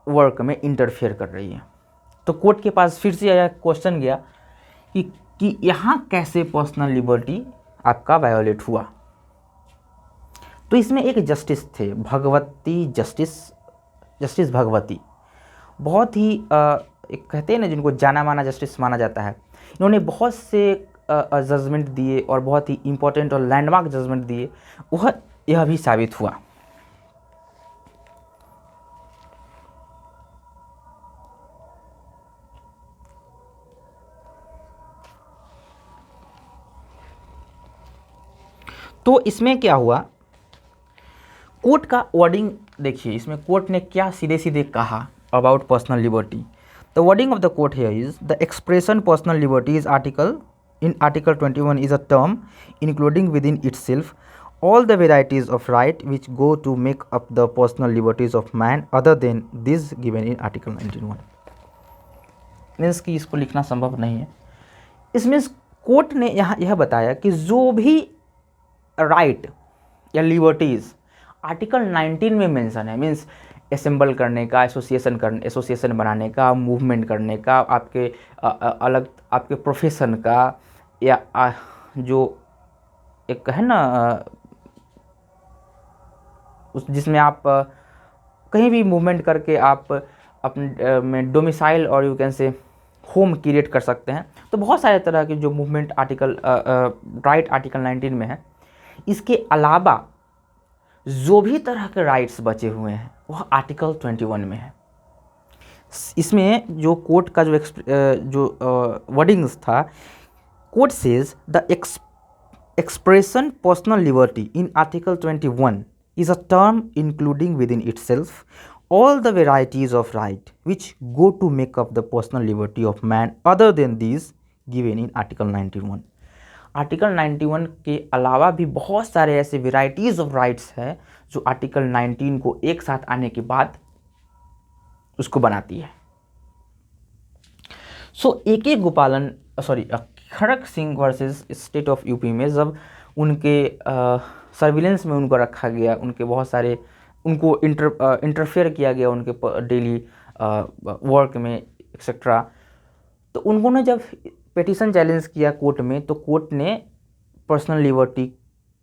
वर्क में इंटरफेयर कर रही है। तो कोर्ट के पास फिर से यह क्वेश्चन गया कि यहाँ कैसे पर्सनल लिबर्टी आपका वायोलेट हुआ। तो इसमें एक जस्टिस थे, भगवती जस्टिस भगवती, बहुत ही एक कहते हैं ना जिनको जाना माना जस्टिस माना जाता है। इन्होंने बहुत से जजमेंट दिए और बहुत ही इम्पोर्टेंट और लैंडमार्क जजमेंट दिए, वह यह भी साबित हुआ। तो इसमें क्या हुआ, कोर्ट का वर्डिंग देखिए, इसमें कोर्ट ने क्या सीधे सीधे कहा about personal liberty. The wording of the court here is the expression personal liberty is article 21 is a term including within itself all the varieties of right which go to make up the personal liberties of man other than these given in article 19(1). Means कि इसको लिखना संभव नहीं है। इसमें कोर्ट ने यहाँ यह बताया कि जो भी राइट या लिबर्टीज़ आर्टिकल 19 में मेंशन है, मीन्स असेंबल करने का, एसोसिएशन बनाने का, मूवमेंट करने का, आपके अलग आपके प्रोफेशन का, या जो एक है ना उस जिसमें आप कहीं भी मूवमेंट करके आप अपने में डोमिसाइल और you can say home create कर सकते हैं। तो बहुत सारे तरह के जो मूवमेंट राइट आर्टिकल 19 में है। इसके अलावा जो भी तरह के राइट्स बचे हुए हैं वह आर्टिकल 21 में है। इसमें जो कोर्ट का जो वर्डिंग्स था, court says the expression personal liberty in article 21 is a term including within itself all the varieties of right which go to make up the personal liberty of man other than these given in article 91। Article 91 के अलावा भी बहुत सारे ऐसे वेराइटीज़ ऑफ राइट्स हैं जो आर्टिकल 19 को एक साथ आने के बाद उसको बनाती है। AK Gopalan Kharak Singh versus state of UP में जब उनके सर्विलेंस में उनको रखा गया, उनके बहुत सारे उनको इंटरफेयर किया गया उनके डेली वर्क में एक्सेट्रा, तो उन्होंने जब पिटीशन चैलेंज किया कोर्ट में, तो कोर्ट ने पर्सनल लिबर्टी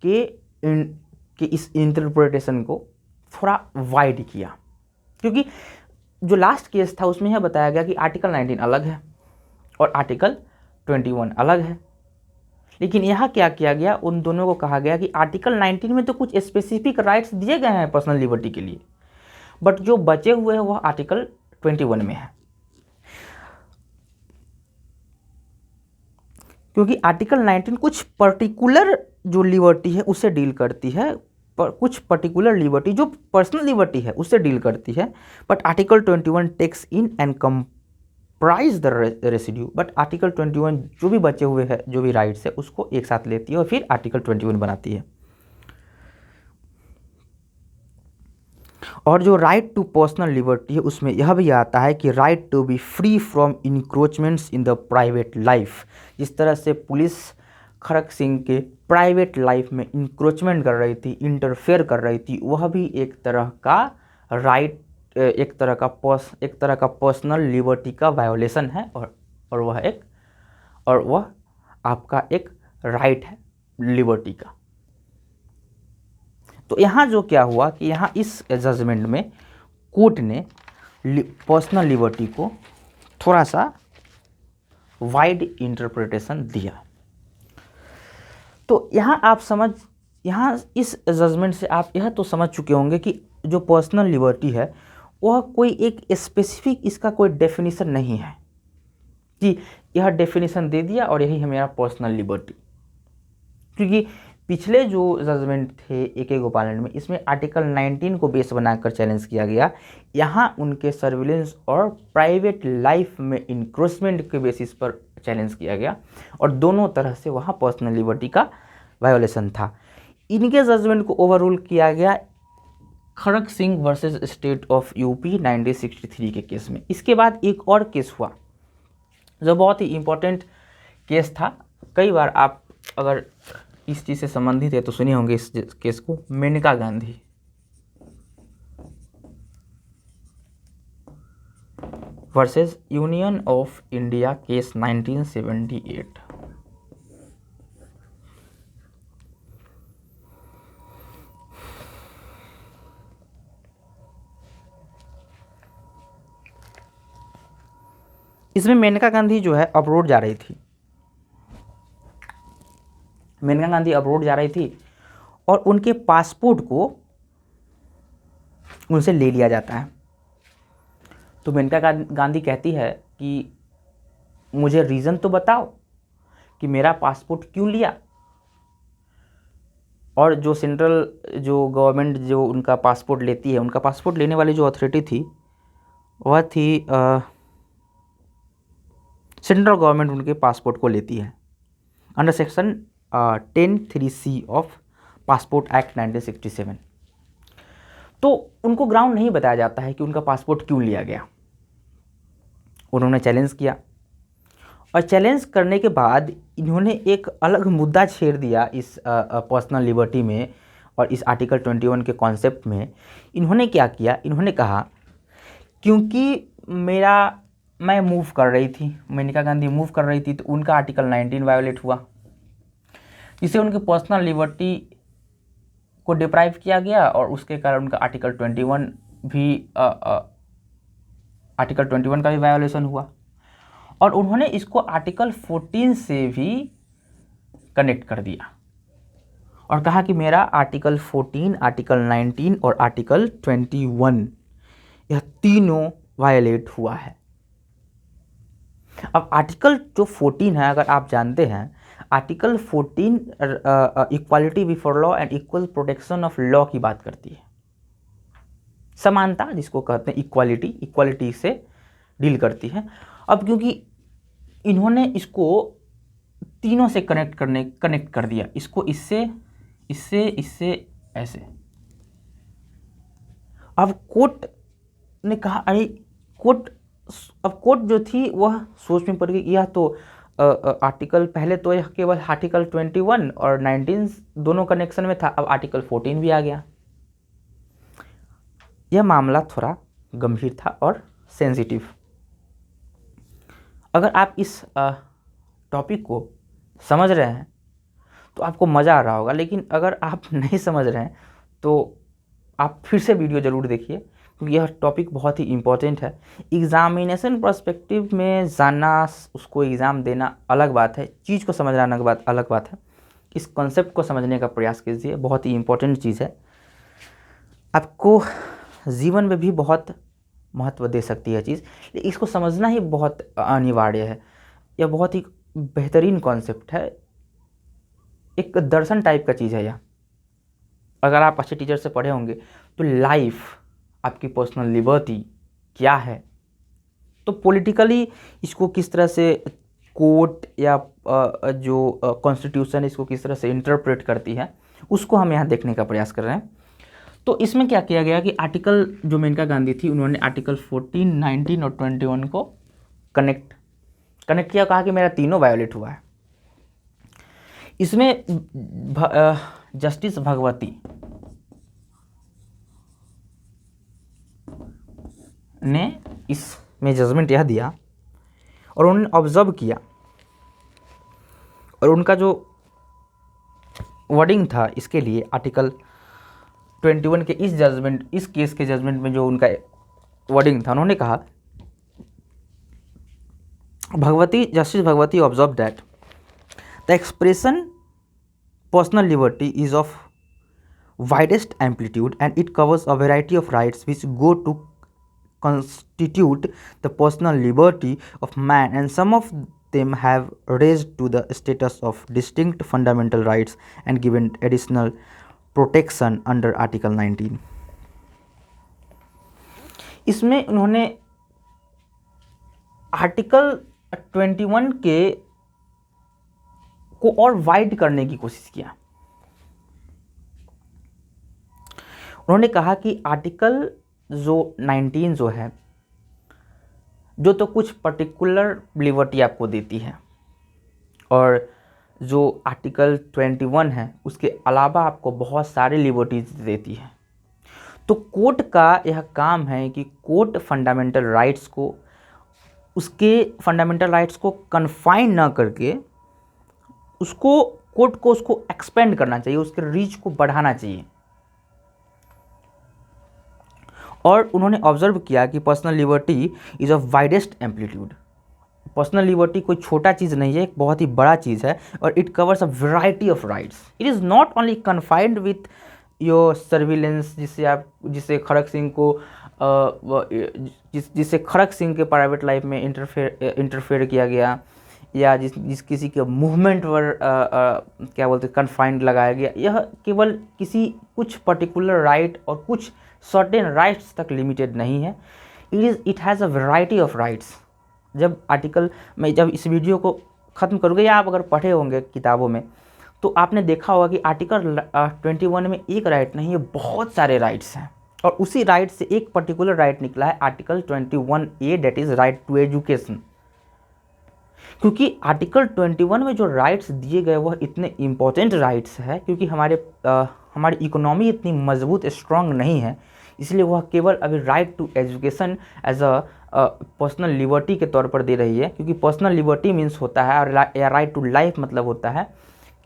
के इस इंटरप्रिटेशन को थोड़ा वाइड किया, क्योंकि जो लास्ट केस था उसमें यह बताया गया कि आर्टिकल 19 अलग है और आर्टिकल 21 अलग है। लेकिन यहाँ क्या किया गया, उन दोनों को कहा गया कि आर्टिकल 19 में तो कुछ स्पेसिफिक राइट्स दिए गए हैं पर्सनल लिबर्टी के लिए, बट जो बचे हुए हैं वह आर्टिकल 21 में है, क्योंकि आर्टिकल 19 कुछ पर्टिकुलर जो लिबर्टी है उससे डील करती है, कुछ पर्टिकुलर लिबर्टी जो पर्सनल लिबर्टी है उससे डील करती है, but article 21 takes in and comprise the residue. But article 21 जो भी बचे हुए हैं जो भी राइट्स है उसको एक साथ लेती है और फिर आर्टिकल 21 बनाती है। और जो राइट टू पर्सनल लिबर्टी है उसमें यह भी आता है कि right to be free from encroachments in the private life. जिस तरह से पुलिस खड़क सिंह के प्राइवेट लाइफ में इंक्रोचमेंट कर रही थी, इंटरफेयर कर रही थी, वह भी एक तरह का राइट, एक तरह का पर्सनल लिबर्टी का वायोलेशन है, और वह आपका एक राइट है लिबर्टी का। तो यहाँ जो क्या हुआ कि यहाँ इस जजमेंट में कोर्ट ने पर्सनल लिबर्टी को थोड़ा सा वाइड इंटरप्रिटेशन दिया। तो यहाँ आप यहाँ इस जजमेंट से आप यह तो समझ चुके होंगे कि जो पर्सनल लिबर्टी है वह कोई एक स्पेसिफिक इसका कोई डेफिनेशन नहीं है कि यह डेफिनेशन दे दिया और यही है मेरा पर्सनल लिबर्टी। क्योंकि पिछले जो जजमेंट थे AK गोपालन में, इसमें आर्टिकल 19 को बेस बनाकर चैलेंज किया गया। यहाँ उनके सर्विलेंस और प्राइवेट लाइफ में इंक्रोचमेंट के बेसिस पर चैलेंज किया गया और दोनों तरह से वहाँ पर्सनल लिबर्टी का वायोलेशन था। इनके जजमेंट को ओवररूल किया गया Kharak Singh versus state of UP 1963 के केस में। इसके बाद एक और केस हुआ जो बहुत ही इम्पोर्टेंट केस था। कई बार आप अगर इस चीज़ से संबंधित है तो सुने होंगे इस केस को, Maneka Gandhi versus union of India case 1978। इसमें मेनका गांधी जो है अब्रोड जा रही थी। मेनका गांधी अब्रोड जा रही थी और उनके पासपोर्ट को उनसे ले लिया जाता है। तो मेनका गांधी कहती है कि मुझे रीज़न तो बताओ कि मेरा पासपोर्ट क्यों लिया। और जो सेंट्रल जो गवर्नमेंट जो उनका पासपोर्ट लेती है, उनका पासपोर्ट लेने वाली जो अथॉरिटी थी वह थी सेंट्रल गवर्नमेंट उनके पासपोर्ट को लेती है under section 10(3)(c) of passport act 1967। तो उनको ग्राउंड नहीं बताया जाता है कि उनका पासपोर्ट क्यों लिया गया। उन्होंने चैलेंज किया और चैलेंज करने के बाद इन्होंने एक अलग मुद्दा छेड़ दिया इस पर्सनल लिबर्टी में और इस आर्टिकल 21 के कॉन्सेप्ट में। इन्होंने क्या किया, इन्होंने कहा क्योंकि मैं मूव कर रही थी, मेनका गांधी मूव कर रही थी, तो उनका आर्टिकल 19 वायोलेट हुआ, जिससे उनके पर्सनल लिबर्टी को डिप्राइव किया गया और उसके कारण उनका आर्टिकल 21 का भी वायोलेशन हुआ। और उन्होंने इसको आर्टिकल 14 से भी कनेक्ट कर दिया और कहा कि मेरा आर्टिकल 14, आर्टिकल 19 और आर्टिकल 21 यह तीनों वायलेट हुआ है। अब आर्टिकल जो 14 है, अगर आप जानते हैं, article 14 equality before law and equal protection of law की बात करती है। समानता जिसको कहते हैं, इक्वालिटी से डील करती है। अब क्योंकि इन्होंने इसको तीनों से कनेक्ट कर दिया, इसको इससे ऐसे। अब कोर्ट ने कहा अरे कोर्ट जो थी वह सोच में पड़ गई, यह तो आर्टिकल पहले तो यह केवल आर्टिकल 21 और 19 दोनों कनेक्शन में था, अब आर्टिकल 14 भी आ गया। यह मामला थोड़ा गंभीर था और सेंसिटिव। अगर आप इस टॉपिक को समझ रहे हैं तो आपको मज़ा आ रहा होगा, लेकिन अगर आप नहीं समझ रहे हैं तो आप फिर से वीडियो ज़रूर देखिए, क्योंकि यह टॉपिक बहुत ही इम्पोर्टेंट है। एग्जामिनेशन पर्सपेक्टिव में जानना, उसको एग्ज़ाम देना अलग बात है, चीज़ को समझना अलग बात है। इस कॉन्सेप्ट को समझने का प्रयास कीजिए, बहुत ही इम्पोर्टेंट चीज़ है, आपको जीवन में भी बहुत महत्व दे सकती है चीज़। इसको समझना ही बहुत अनिवार्य है। यह बहुत ही बेहतरीन कॉन्सेप्ट है, एक दर्शन टाइप का चीज़ है यह। अगर आप अच्छे टीचर से पढ़े होंगे तो लाइफ, आपकी पर्सनल लिबर्टी क्या है, तो पॉलिटिकली इसको किस तरह से कोर्ट या जो कॉन्स्टिट्यूशन इसको किस तरह से इंटरप्रेट करती है, उसको हम यहाँ देखने का प्रयास कर रहे हैं। तो इसमें क्या किया गया कि आर्टिकल जो मेनका गांधी थी, उन्होंने आर्टिकल 14, 19 और 21 को कनेक्ट किया, कहा कि मेरा तीनों वायोलेट हुआ है। इसमें जस्टिस भगवती ने इसमें जजमेंट यह दिया और उन्होंने ऑब्जर्व किया और उनका जो वर्डिंग था इसके लिए आर्टिकल 21 के इस केस के जजमेंट में जो उनका वर्डिंग था, उन्होंने कहा justice Bhagwati observe that the expression personal liberty is of widest amplitude and it covers a variety of rights which go to constitute the personal liberty of man, and some of them have raised to the status of distinct fundamental rights and given additional protection under Article 19। इसमें उन्होंने आर्टिकल 21 के को और वाइड करने की कोशिश किया। उन्होंने कहा कि आर्टिकल जो 19 जो है, जो तो कुछ पर्टिकुलर लिबर्टी आपको देती है, और जो आर्टिकल 21 है उसके अलावा आपको बहुत सारे लिबर्टीज देती है। तो कोर्ट का यह काम है कि कोर्ट फंडामेंटल राइट्स को, उसके फंडामेंटल राइट्स को कन्फाइन ना करके उसको, कोर्ट को उसको एक्सपेंड करना चाहिए, उसके रीच को बढ़ाना चाहिए। और उन्होंने ऑब्जर्व किया कि personal liberty is of widest amplitude. Personal liberty कोई छोटा चीज़ नहीं है, एक बहुत ही बड़ा चीज़ है, और it covers a variety of rights. It is not only confined with your surveillance, जिससे खड़ग सिंह को जिससे खड़ग सिंह के प्राइवेट लाइफ में इंटरफेयर किया गया, या जिस किसी के मूवमेंट पर क्या बोलते हैं कन्फाइंड लगाया गया। यह केवल किसी कुछ पर्टिकुलर राइट और कुछ सर्टेन राइट्स तक लिमिटेड नहीं है। It has a variety of rights. जब आर्टिकल, मैं जब इस वीडियो को ख़त्म करूँगा, या आप अगर पढ़े होंगे किताबों में, तो आपने देखा होगा कि आर्टिकल 21 में एक राइट नहीं है, बहुत सारे राइट्स हैं, और उसी राइट से एक पर्टिकुलर राइट निकला है article 21A, that is right to education. क्योंकि आर्टिकल 21 में जो राइट्स दिए गए वह इतने इम्पोर्टेंट राइट्स है, क्योंकि हमारी इकोनॉमी इतनी मजबूत स्ट्रांग नहीं है, इसलिए वह केवल अभी right to education as a personal liberty के तौर पर दे रही है। क्योंकि पर्सनल लिबर्टी मीन्स होता है, या राइट टू लाइफ मतलब होता है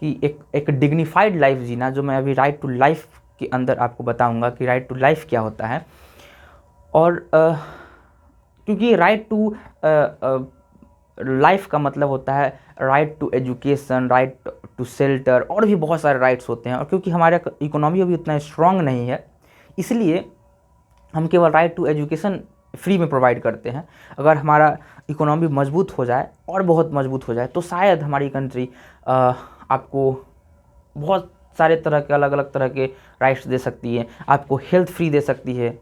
कि एक डिग्निफाइड लाइफ जीना, जो मैं अभी राइट टू लाइफ के अंदर आपको बताऊंगा कि राइट टू लाइफ क्या होता है। और क्योंकि राइट टू लाइफ का मतलब होता है right to education, right to shelter, और भी बहुत सारे राइट्स होते हैं। और क्योंकि हमारा इकोनॉमी अभी उतना स्ट्रांग नहीं है, इसलिए हम केवल राइट टू एजुकेशन फ्री में प्रोवाइड करते हैं। अगर हमारा इकोनॉमी मजबूत हो जाए और बहुत मजबूत हो जाए, तो शायद हमारी कंट्री आपको बहुत सारे तरह के अलग अलग तरह के राइट्स दे सकती है। आपको हेल्थ फ्री दे सकती है,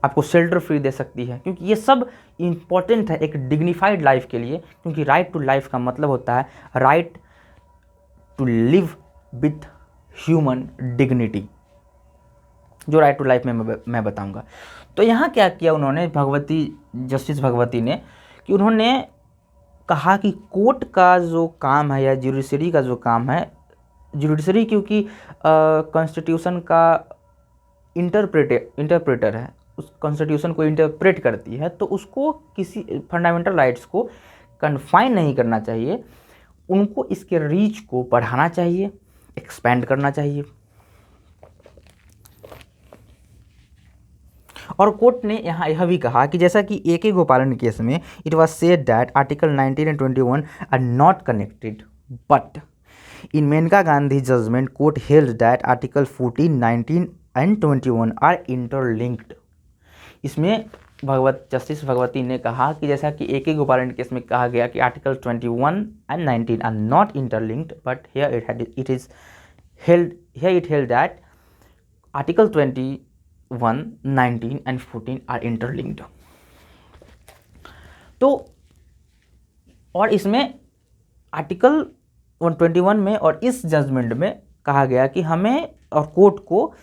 आपको शेल्टर फ्री दे सकती है, क्योंकि ये सब इम्पॉर्टेंट है एक डिग्निफाइड लाइफ के लिए। क्योंकि राइट टू लाइफ का मतलब होता है right to live with human dignity, जो राइट टू लाइफ में मैं बताऊंगा। तो यहाँ क्या किया उन्होंने, जस्टिस भगवती ने, कि उन्होंने कहा कि कोर्ट का जो काम है या जुडिशरी का जो काम है, जुडिशरी क्योंकि कॉन्स्टिट्यूशन का इंटरप्रेटर है, उस कॉन्स्टिट्यूशन को इंटरप्रेट करती है, तो उसको किसी फंडामेंटल राइट्स को कन्फाइन नहीं करना चाहिए, उनको इसके रीच को बढ़ाना चाहिए, एक्सपेंड करना चाहिए। और कोर्ट ने यहाँ यह भी कहा कि जैसा कि AK गोपालन केस में it was said that article 19 and 21 are not connected, but in Maneka Gandhi judgment court held that article 14, 19 and 21 are interlinked. इसमें जस्टिस भगवती ने कहा कि जैसा कि AK गोपालन केस में कहा गया कि article 21 and 19 are not interlinked, but here it held that article 21, 19 and 14 are interlinked. तो और इसमें आर्टिकल 121 में और इस जजमेंट में कहा गया कि हमें और कोर्ट को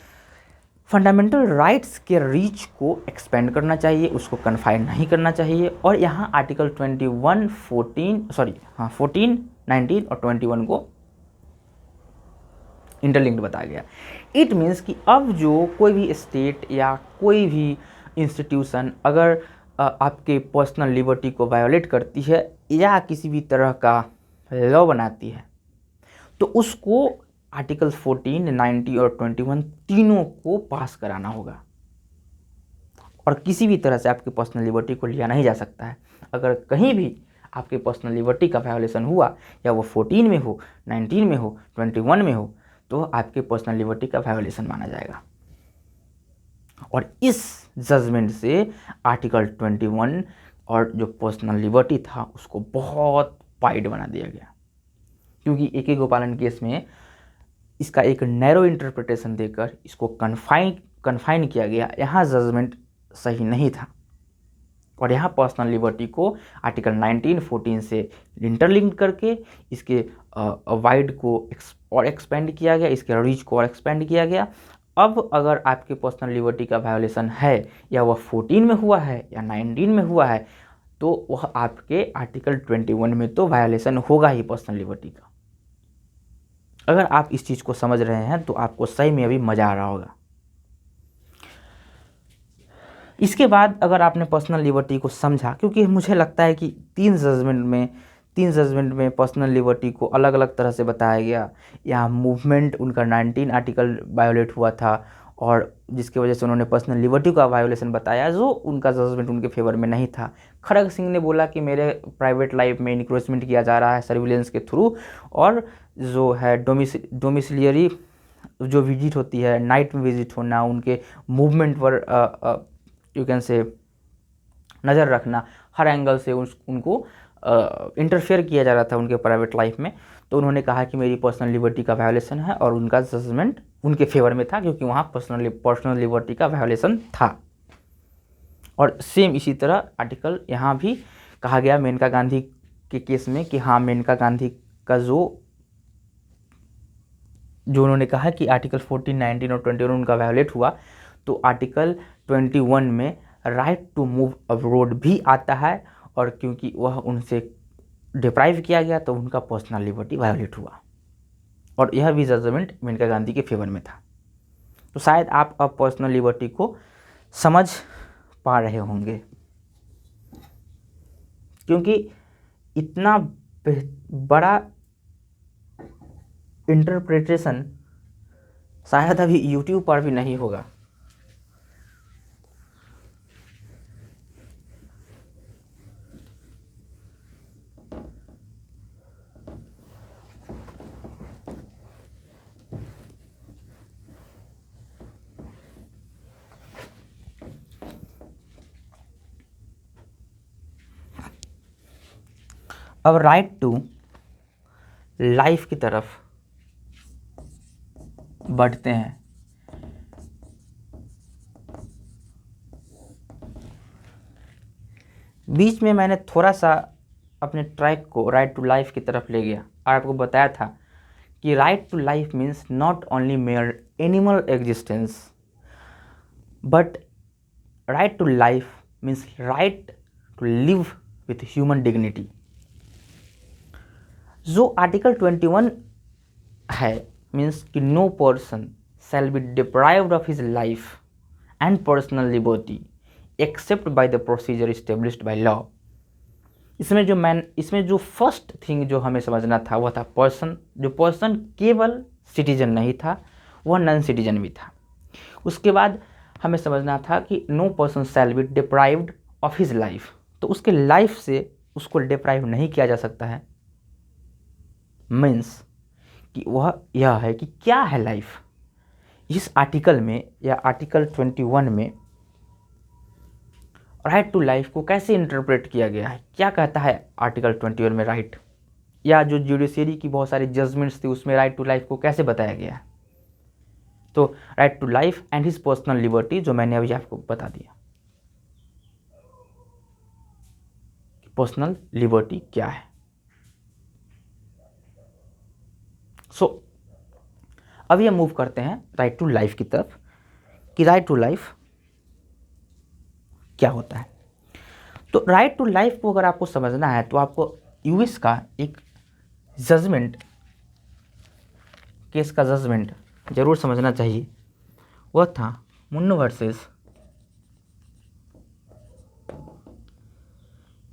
फंडामेंटल राइट्स के रीच को एक्सपेंड करना चाहिए, उसको कन्फाइन नहीं करना चाहिए। और यहाँ आर्टिकल 21, 14, 19 और 21 को इंटरलिंक्ड बताया गया। इट मीन्स कि अब जो कोई भी स्टेट या कोई भी इंस्टीट्यूशन अगर आपके पर्सनल लिबर्टी को वायोलेट करती है या किसी भी तरह का लॉ बनाती है, तो उसको आर्टिकल 14, 90 और 21 तीनों को पास कराना होगा, और किसी भी तरह से आपकी पर्सनल लिबर्टी को लिया नहीं जा सकता है। अगर कहीं भी आपके पर्सनल लिबर्टी का वायोलेशन हुआ, या वो 14 में हो, 19 में हो, 21 में हो, तो आपके पर्सनल लिबर्टी का वायोलेशन माना जाएगा। और इस जजमेंट से आर्टिकल 21 और जो पर्सनल लिबर्टी था उसको बहुत वाइड बना दिया गया, क्योंकि AK गोपालन केस में इसका एक नैरो इंटरप्रिटेशन देकर इसको कन्फाइन किया गया। यहाँ जजमेंट सही नहीं था और यहाँ पर्सनल लिबर्टी को आर्टिकल 1914 से इंटरलिंक करके इसके वाइड को और एक्सपेंड किया गया, इसके रीच को और एक्सपेंड किया गया। अब अगर आपके पर्सनल लिबर्टी का वायोलेशन है या वह 14 में हुआ है या 19 में हुआ है, तो वह आपके आर्टिकल 21 में तो वायोलेशन होगा ही पर्सनल लिबर्टी का। अगर आप इस चीज़ को समझ रहे हैं तो आपको सही में अभी मज़ा आ रहा होगा। इसके बाद अगर आपने पर्सनल लिबर्टी को समझा, क्योंकि मुझे लगता है कि तीन जजमेंट में पर्सनल लिबर्टी को अलग अलग तरह से बताया गया। यहाँ मूवमेंट उनका 19 आर्टिकल वायोलेट हुआ था और जिसकी वजह से उन्होंने पर्सनल लिबर्टी का वायोलेशन बताया, जो उनका जजमेंट उनके फेवर में नहीं था। खड़ग सिंह ने बोला कि मेरे प्राइवेट लाइफ में इंक्रोचमेंट किया जा रहा है सर्विलेंस के थ्रू, और जो है डोमिसिलियरी जो विजिट होती है, नाइट में विजिट होना, उनके मूवमेंट पर यू कैन से नज़र रखना, हर एंगल से उनको इंटरफेयर किया जा रहा था उनके प्राइवेट लाइफ में। तो उन्होंने कहा कि मेरी पर्सनल लिबर्टी का वायोलेशन है और उनका जजमेंट उनके फेवर में था, क्योंकि वहाँ पर्सनल लिबर्टी का वायोलेशन था। और सेम इसी तरह आर्टिकल यहाँ भी कहा गया मेनका गांधी के केस में कि हाँ, मेनका गांधी का जो उन्होंने कहा कि आर्टिकल 14, 19 और 21 उनका वायोलेट हुआ, तो आर्टिकल 21 में राइट टू मूव अब्रोड भी आता है, और क्योंकि वह उनसे डिप्राइव किया गया तो उनका पर्सनल लिबर्टी वायोलेट हुआ। और यह भी जजमेंट मेनका गांधी के फेवर में था। तो शायद आप अब पर्सनल लिबर्टी को समझ पा रहे होंगे, क्योंकि इतना बड़ा इंटरप्रिटेशन शायद अभी YouTube पर भी नहीं होगा। अब राइट टू लाइफ की तरफ बढ़ते हैं। बीच में मैंने थोड़ा सा अपने ट्रैक को राइट टू लाइफ की तरफ ले गया और आपको बताया था कि right to life means not only mere animal existence, but right to life means right to live with human dignity. जो आर्टिकल 21 है मीन्स कि no person shall be deprived of his life and personal liberty except by the procedure established by law. इसमें जो फर्स्ट थिंग जो हमें समझना था वह था पर्सन। जो पर्सन केवल सिटीजन नहीं था, वह नॉन सिटीजन भी था। उसके बाद हमें समझना था कि no person shall be deprived of his life, तो उसके लाइफ से उसको डिप्राइव नहीं किया जा सकता है। मीन्स कि वह यह है कि क्या है लाइफ। इस आर्टिकल में या आर्टिकल 21 में राइट टू लाइफ को कैसे इंटरप्रेट किया गया है, क्या कहता है आर्टिकल 21 में राइट, या जो जुडिशरी की बहुत सारी जजमेंट्स थी उसमें राइट टू लाइफ को कैसे बताया गया है। तो right to life and his personal liberty, जो मैंने अभी आपको बता दिया पर्सनल लिबर्टी क्या है। अब ये मूव करते हैं राइट टू लाइफ की तरफ कि राइट टू लाइफ क्या होता है। तो राइट टू लाइफ को अगर आपको समझना है तो आपको यूएस का एक जजमेंट, केस का जजमेंट जरूर समझना चाहिए। वह था मुन्नो वर्सेस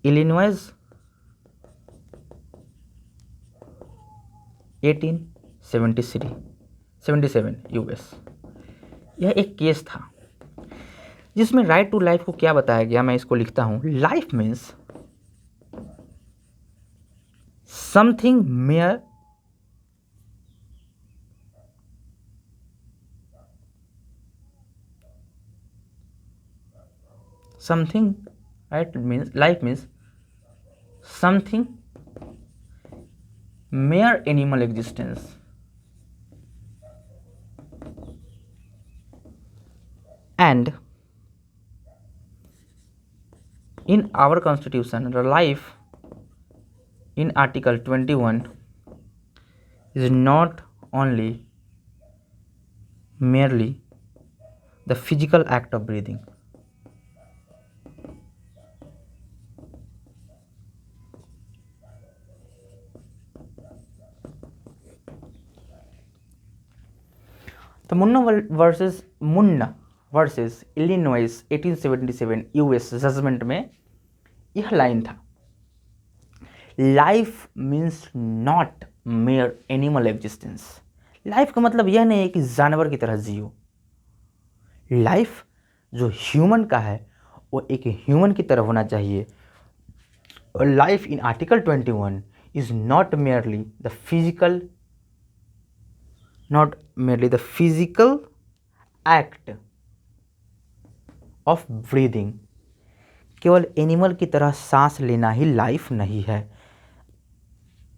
इलिनॉइस 1877 यूएस। यह एक केस था जिसमें राइट टू लाइफ को क्या बताया गया। मैं इसको लिखता हूं, life means something mayor something, right, means life means something mere animal existence, and in our constitution the life in article 21 is not only merely the physical act of breathing. तो Munn versus Illinois 1877 US judgment में यह लाइन था, life means not mere animal existence. Life का मतलब यह नहीं है कि जानवर की तरह जियो। लाइफ जो ह्यूमन का है वो एक ह्यूमन की तरह होना चाहिए। और life in article 21 is not merely the physical act of breathing. केवल एनिमल की तरह सांस लेना ही लाइफ नहीं है।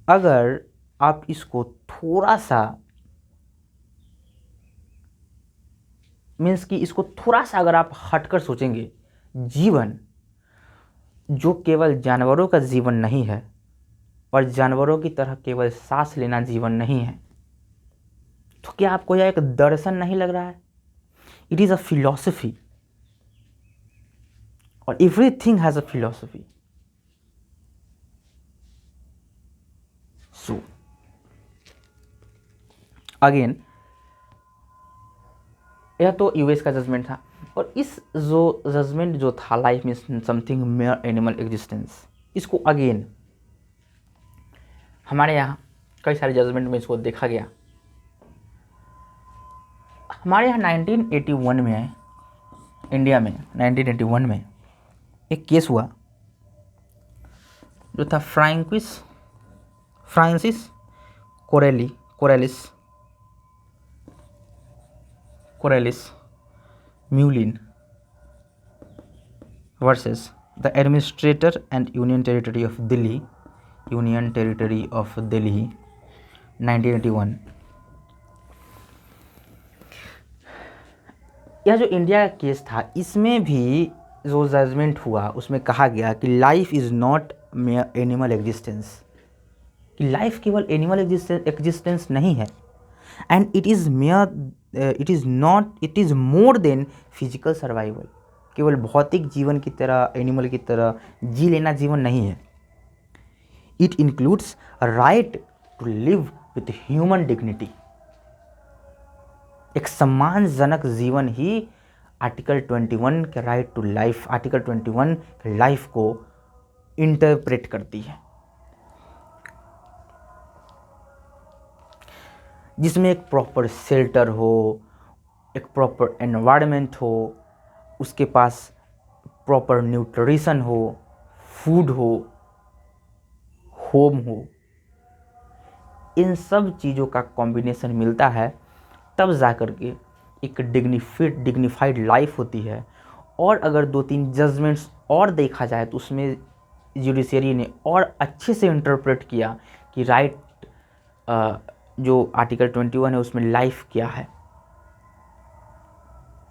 अगर आप इसको थोड़ा सा मीन्स कि इसको थोड़ा सा अगर आप हटकर सोचेंगे, जीवन जो केवल जानवरों का जीवन नहीं है और जानवरों की तरह केवल सांस लेना जीवन नहीं है, तो क्या आपको यह एक दर्शन नहीं लग रहा है? इट इज अ फिलॉसफी, और everything has a philosophy. So again यह तो यूएस का जजमेंट था, और इस जो जजमेंट जो था life means something mayor animal existence, इसको अगेन हमारे यहाँ कई सारे जजमेंट में इसको देखा गया। हमारे यहाँ 1981 में, इंडिया में 1981 में एक केस हुआ जो था Francis Coralie Mullin versus the administrator and union territory of Delhi 1981। यह जो इंडिया का केस था, इसमें भी जो जजमेंट हुआ उसमें कहा गया कि life is not mere animal existence, कि लाइफ केवल एनिमल एग्जिस्टेंस नहीं है, and it is more than physical survival. केवल भौतिक जीवन की तरह, एनिमल की तरह जी लेना जीवन नहीं है। It includes right to live with human dignity. एक सम्मानजनक जीवन ही आर्टिकल 21 के राइट टू लाइफ, आर्टिकल 21 के लाइफ को इंटरप्रेट करती है, जिसमें एक प्रॉपर शेल्टर हो, एक प्रॉपर एनवायरनमेंट हो, उसके पास प्रॉपर न्यूट्रिशन हो, फूड हो, होम हो। इन सब चीज़ों का कॉम्बिनेशन मिलता है, तब जाकर के एक डिग्निफाइड लाइफ होती है। और अगर 2-3 जजमेंट्स और देखा जाए तो उसमें जुडिशरी ने और अच्छे से इंटरप्रेट किया कि राइट जो आर्टिकल 21 है उसमें लाइफ क्या है।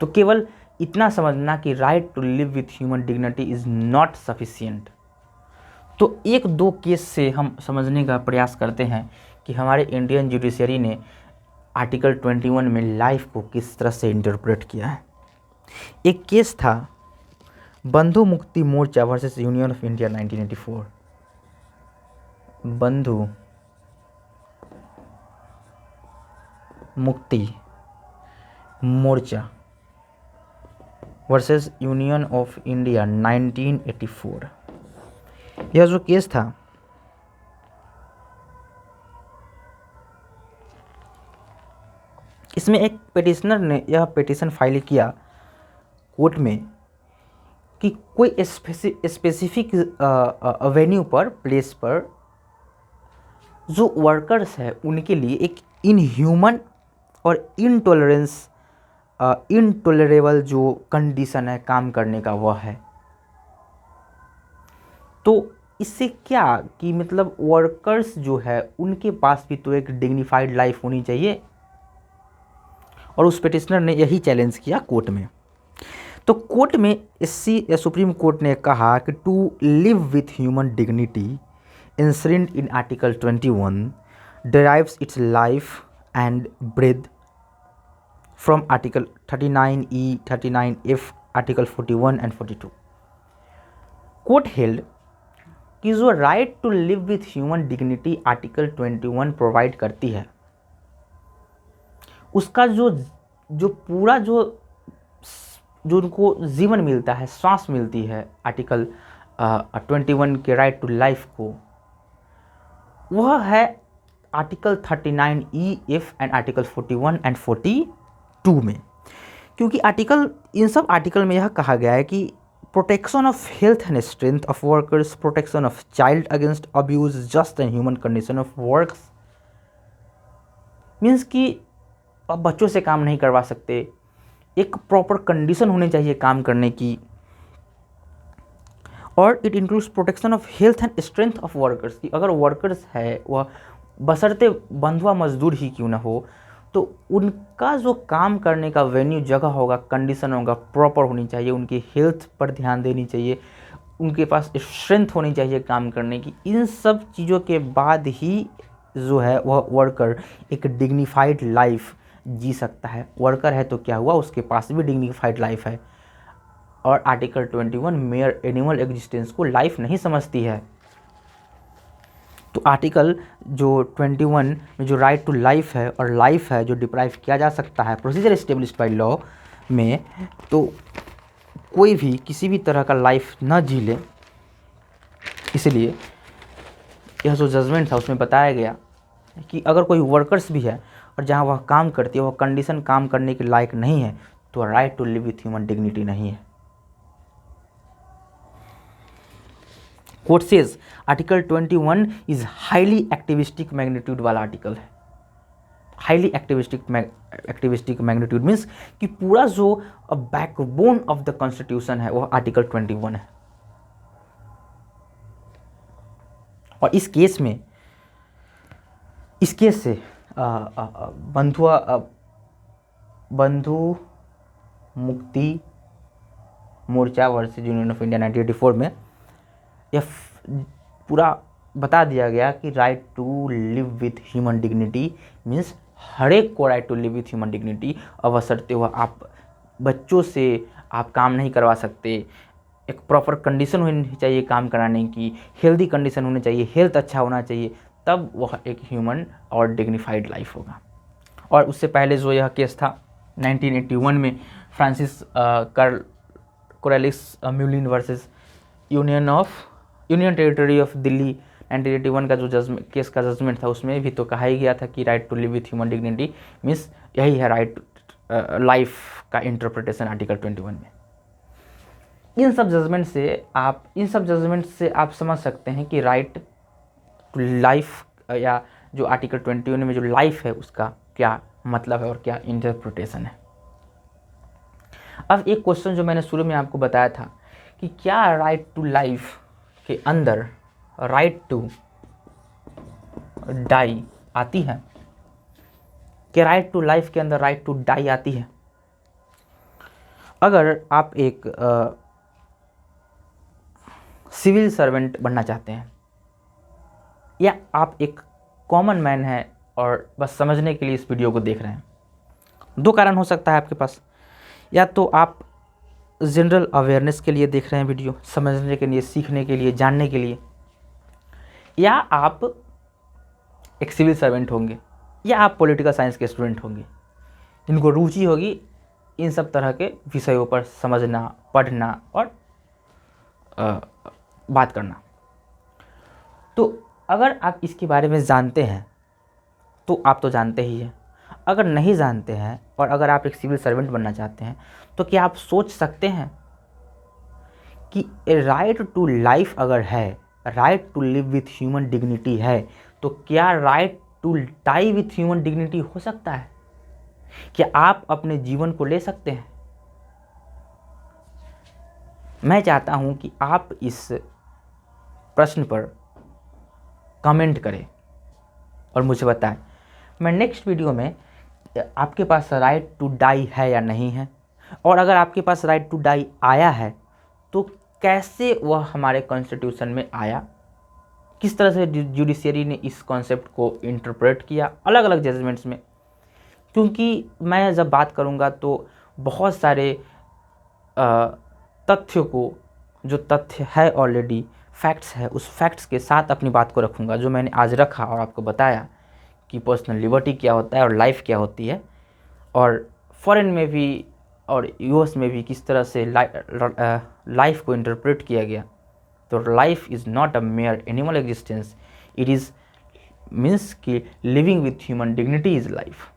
तो केवल इतना समझना कि right to live with human dignity is not sufficient. तो 1-2 केस से हम समझने का प्रयास करते हैं कि हमारे इंडियन जुडिशरी ने आर्टिकल 21 में लाइफ को किस तरह से इंटरप्रेट किया है। एक केस था बंधु Mukti Morcha versus union of India 1984। बंधु Mukti Morcha versus union of India 1984। यह जो केस था, इसमें एक पिटिशनर ने यह पिटिशन फाइल किया कोर्ट में कि कोई स्पेसिफिक वेन्यू पर, प्लेस पर जो वर्कर्स है उनके लिए एक इनह्यूमन और इनटॉलरेबल जो कंडीशन है काम करने का, वह है। तो इससे क्या कि मतलब वर्कर्स जो है उनके पास भी तो एक डिग्निफाइड लाइफ होनी चाहिए, और उस पिटिशनर ने यही चैलेंज किया कोर्ट में। तो कोर्ट में एससी या सुप्रीम कोर्ट ने कहा कि to live with human dignity enshrined in article 21 derives its life and breath from Article 39E, 39F, Article 41 and 42. Court held कि जो right to live with human dignity article 21 provide करती है, उसका जो पूरा जो उनको जीवन मिलता है, सांस मिलती है आर्टिकल 21 के राइट टू लाइफ को, वह है article 39E, F and article 41 and 42 में। क्योंकि इन सब आर्टिकल में यह कहा गया है कि protection of health and strength of workers, protection of child against abuse, just and human condition of works, means कि आप बच्चों से काम नहीं करवा सकते, एक प्रॉपर कंडीशन होनी चाहिए काम करने की, और it includes protection of health and strength of workers, कि अगर वर्कर्स है वह बशर्ते बंधुआ मजदूर ही क्यों ना हो, तो उनका जो काम करने का वेन्यू, जगह होगा, कंडीशन होगा, प्रॉपर होनी चाहिए, उनकी हेल्थ पर ध्यान देनी चाहिए, उनके पास स्ट्रेंथ होनी चाहिए काम करने की। इन सब चीज़ों के बाद ही जो है वह वर्कर एक डिग्निफाइड लाइफ जी सकता है। वर्कर है तो क्या हुआ, उसके पास भी डिग्निफाइड लाइफ है, और आर्टिकल 21 मेयर एनिमल एग्जिस्टेंस को लाइफ नहीं समझती है। तो आर्टिकल जो 21 में जो राइट टू लाइफ है और लाइफ है जो डिप्राइव किया जा सकता है प्रोसीजर एस्टेब्लिश्ड बाय लॉ में, तो कोई भी किसी भी तरह का लाइफ न जी ले, इसलिए यह जो जजमेंट था उसमें बताया गया कि अगर कोई वर्कर्स भी है और जहाँ वह काम करती है वह कंडीशन काम करने के लायक नहीं है, तो right to live with human dignity नहीं है। Court says article 21 is highly activistic magnitude वाला आर्टिकल है। हाईली एक्टिविस्टिक मैग्नीट्यूड मीन्स कि पूरा जो बैकबोन ऑफ द कॉन्स्टिट्यूशन है वह आर्टिकल 21 है। और इस केस से Bandhua Mukti Morcha versus union of India 1984 में यह पूरा बता दिया गया कि right to live with human dignity means हर एक को right to live with human dignity, अवसरते हुआ आप बच्चों से आप काम नहीं करवा सकते, एक प्रॉपर कंडीशन होनी चाहिए काम कराने की, हेल्दी कंडीशन होनी चाहिए, हेल्थ अच्छा होना चाहिए, तब वह एक ह्यूमन और डिग्निफाइड लाइफ होगा। और उससे पहले जो यह केस था 1981 में Francis Coralie Mullin versus union territory of Delhi 1981 का जो केस का जजमेंट था, उसमें भी तो कहा ही गया था कि right to live with human dignity means यही है राइट लाइफ का इंटरप्रिटेशन आर्टिकल 21 में। इन सब जजमेंट से आप समझ सकते हैं कि राइट टू लाइफ या जो आर्टिकल 21 में जो लाइफ है उसका क्या मतलब है और क्या इंटरप्रिटेशन है। अब एक क्वेश्चन जो मैंने शुरू में आपको बताया था कि क्या राइट टू लाइफ के अंदर राइट टू डाई आती है, क्या राइट टू लाइफ के अंदर राइट टू डाई आती है? अगर आप एक सिविल सर्वेंट बनना चाहते हैं या आप एक कॉमन मैन हैं और बस समझने के लिए इस वीडियो को देख रहे हैं, दो कारण हो सकता है आपके पास। या तो आप जनरल अवेयरनेस के लिए देख रहे हैं वीडियो, समझने के लिए, सीखने के लिए, जानने के लिए, या आप एक सिविल सर्वेंट होंगे, या आप पॉलिटिकल साइंस के स्टूडेंट होंगे जिनको रुचि होगी इन सब तरह के विषयों पर समझना, पढ़ना और बात करना। तो अगर आप इसके बारे में जानते हैं तो आप तो जानते ही हैं, अगर नहीं जानते हैं और अगर आप एक सिविल सर्वेंट बनना चाहते हैं तो क्या आप सोच सकते हैं कि राइट टू लाइफ अगर है, right to live with human dignity है, तो क्या right to die with human dignity हो सकता है? क्या आप अपने जीवन को ले सकते हैं? मैं चाहता हूं कि आप इस प्रश्न पर कमेंट करें और मुझे बताएं। मैं नेक्स्ट वीडियो में आपके पास राइट टू डाई है या नहीं है, और अगर आपके पास राइट टू डाई आया है तो कैसे वह हमारे कॉन्स्टिट्यूशन में आया, किस तरह से जुडिशरी ने इस कॉन्सेप्ट को इंटरप्रेट किया अलग अलग जजमेंट्स में। क्योंकि मैं जब बात करूँगा तो बहुत सारे तथ्यों को, जो तथ्य है ऑलरेडी फैक्ट्स है, उस फैक्ट्स के साथ अपनी बात को रखूँगा, जो मैंने आज रखा और आपको बताया कि पर्सनल लिबर्टी क्या होता है और लाइफ क्या होती है, और फॉरेन में भी और यूएस में भी किस तरह से लाइफ को इंटरप्रेट किया गया। तो life is not a mere animal existence, it is means कि living with human dignity is life.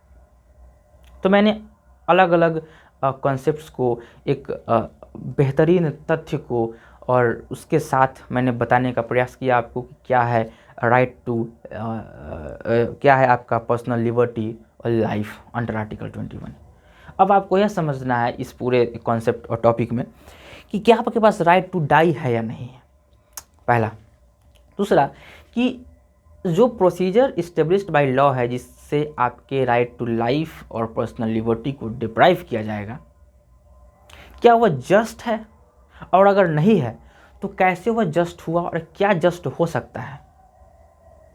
तो मैंने अलग अलग कॉन्सेप्ट्स को, एक बेहतरीन तथ्य को, और उसके साथ मैंने बताने का प्रयास किया आपको कि क्या है राइट टू, क्या है आपका पर्सनल लिबर्टी और लाइफ अंडर आर्टिकल 21। अब आपको यह समझना है इस पूरे कॉन्सेप्ट और टॉपिक में कि क्या आपके पास राइट टू डाई है या नहीं है, पहला। दूसरा कि जो प्रोसीजर इस्टेब्लिश्ड बाय लॉ है जिससे आपके राइट टू लाइफ और पर्सनल लिबर्टी को डिप्राइव किया जाएगा, क्या वह जस्ट है, और अगर नहीं है तो कैसे वह जस्ट हुआ और क्या जस्ट हो सकता है,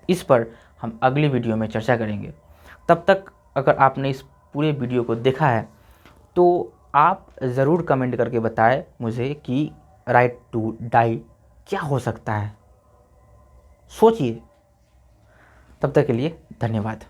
इस पर हम अगली वीडियो में चर्चा करेंगे। तब तक अगर आपने इस पूरे वीडियो को देखा है तो आप ज़रूर कमेंट करके बताएं मुझे कि राइट टू डाई क्या हो सकता है। सोचिए। तब तक के लिए धन्यवाद।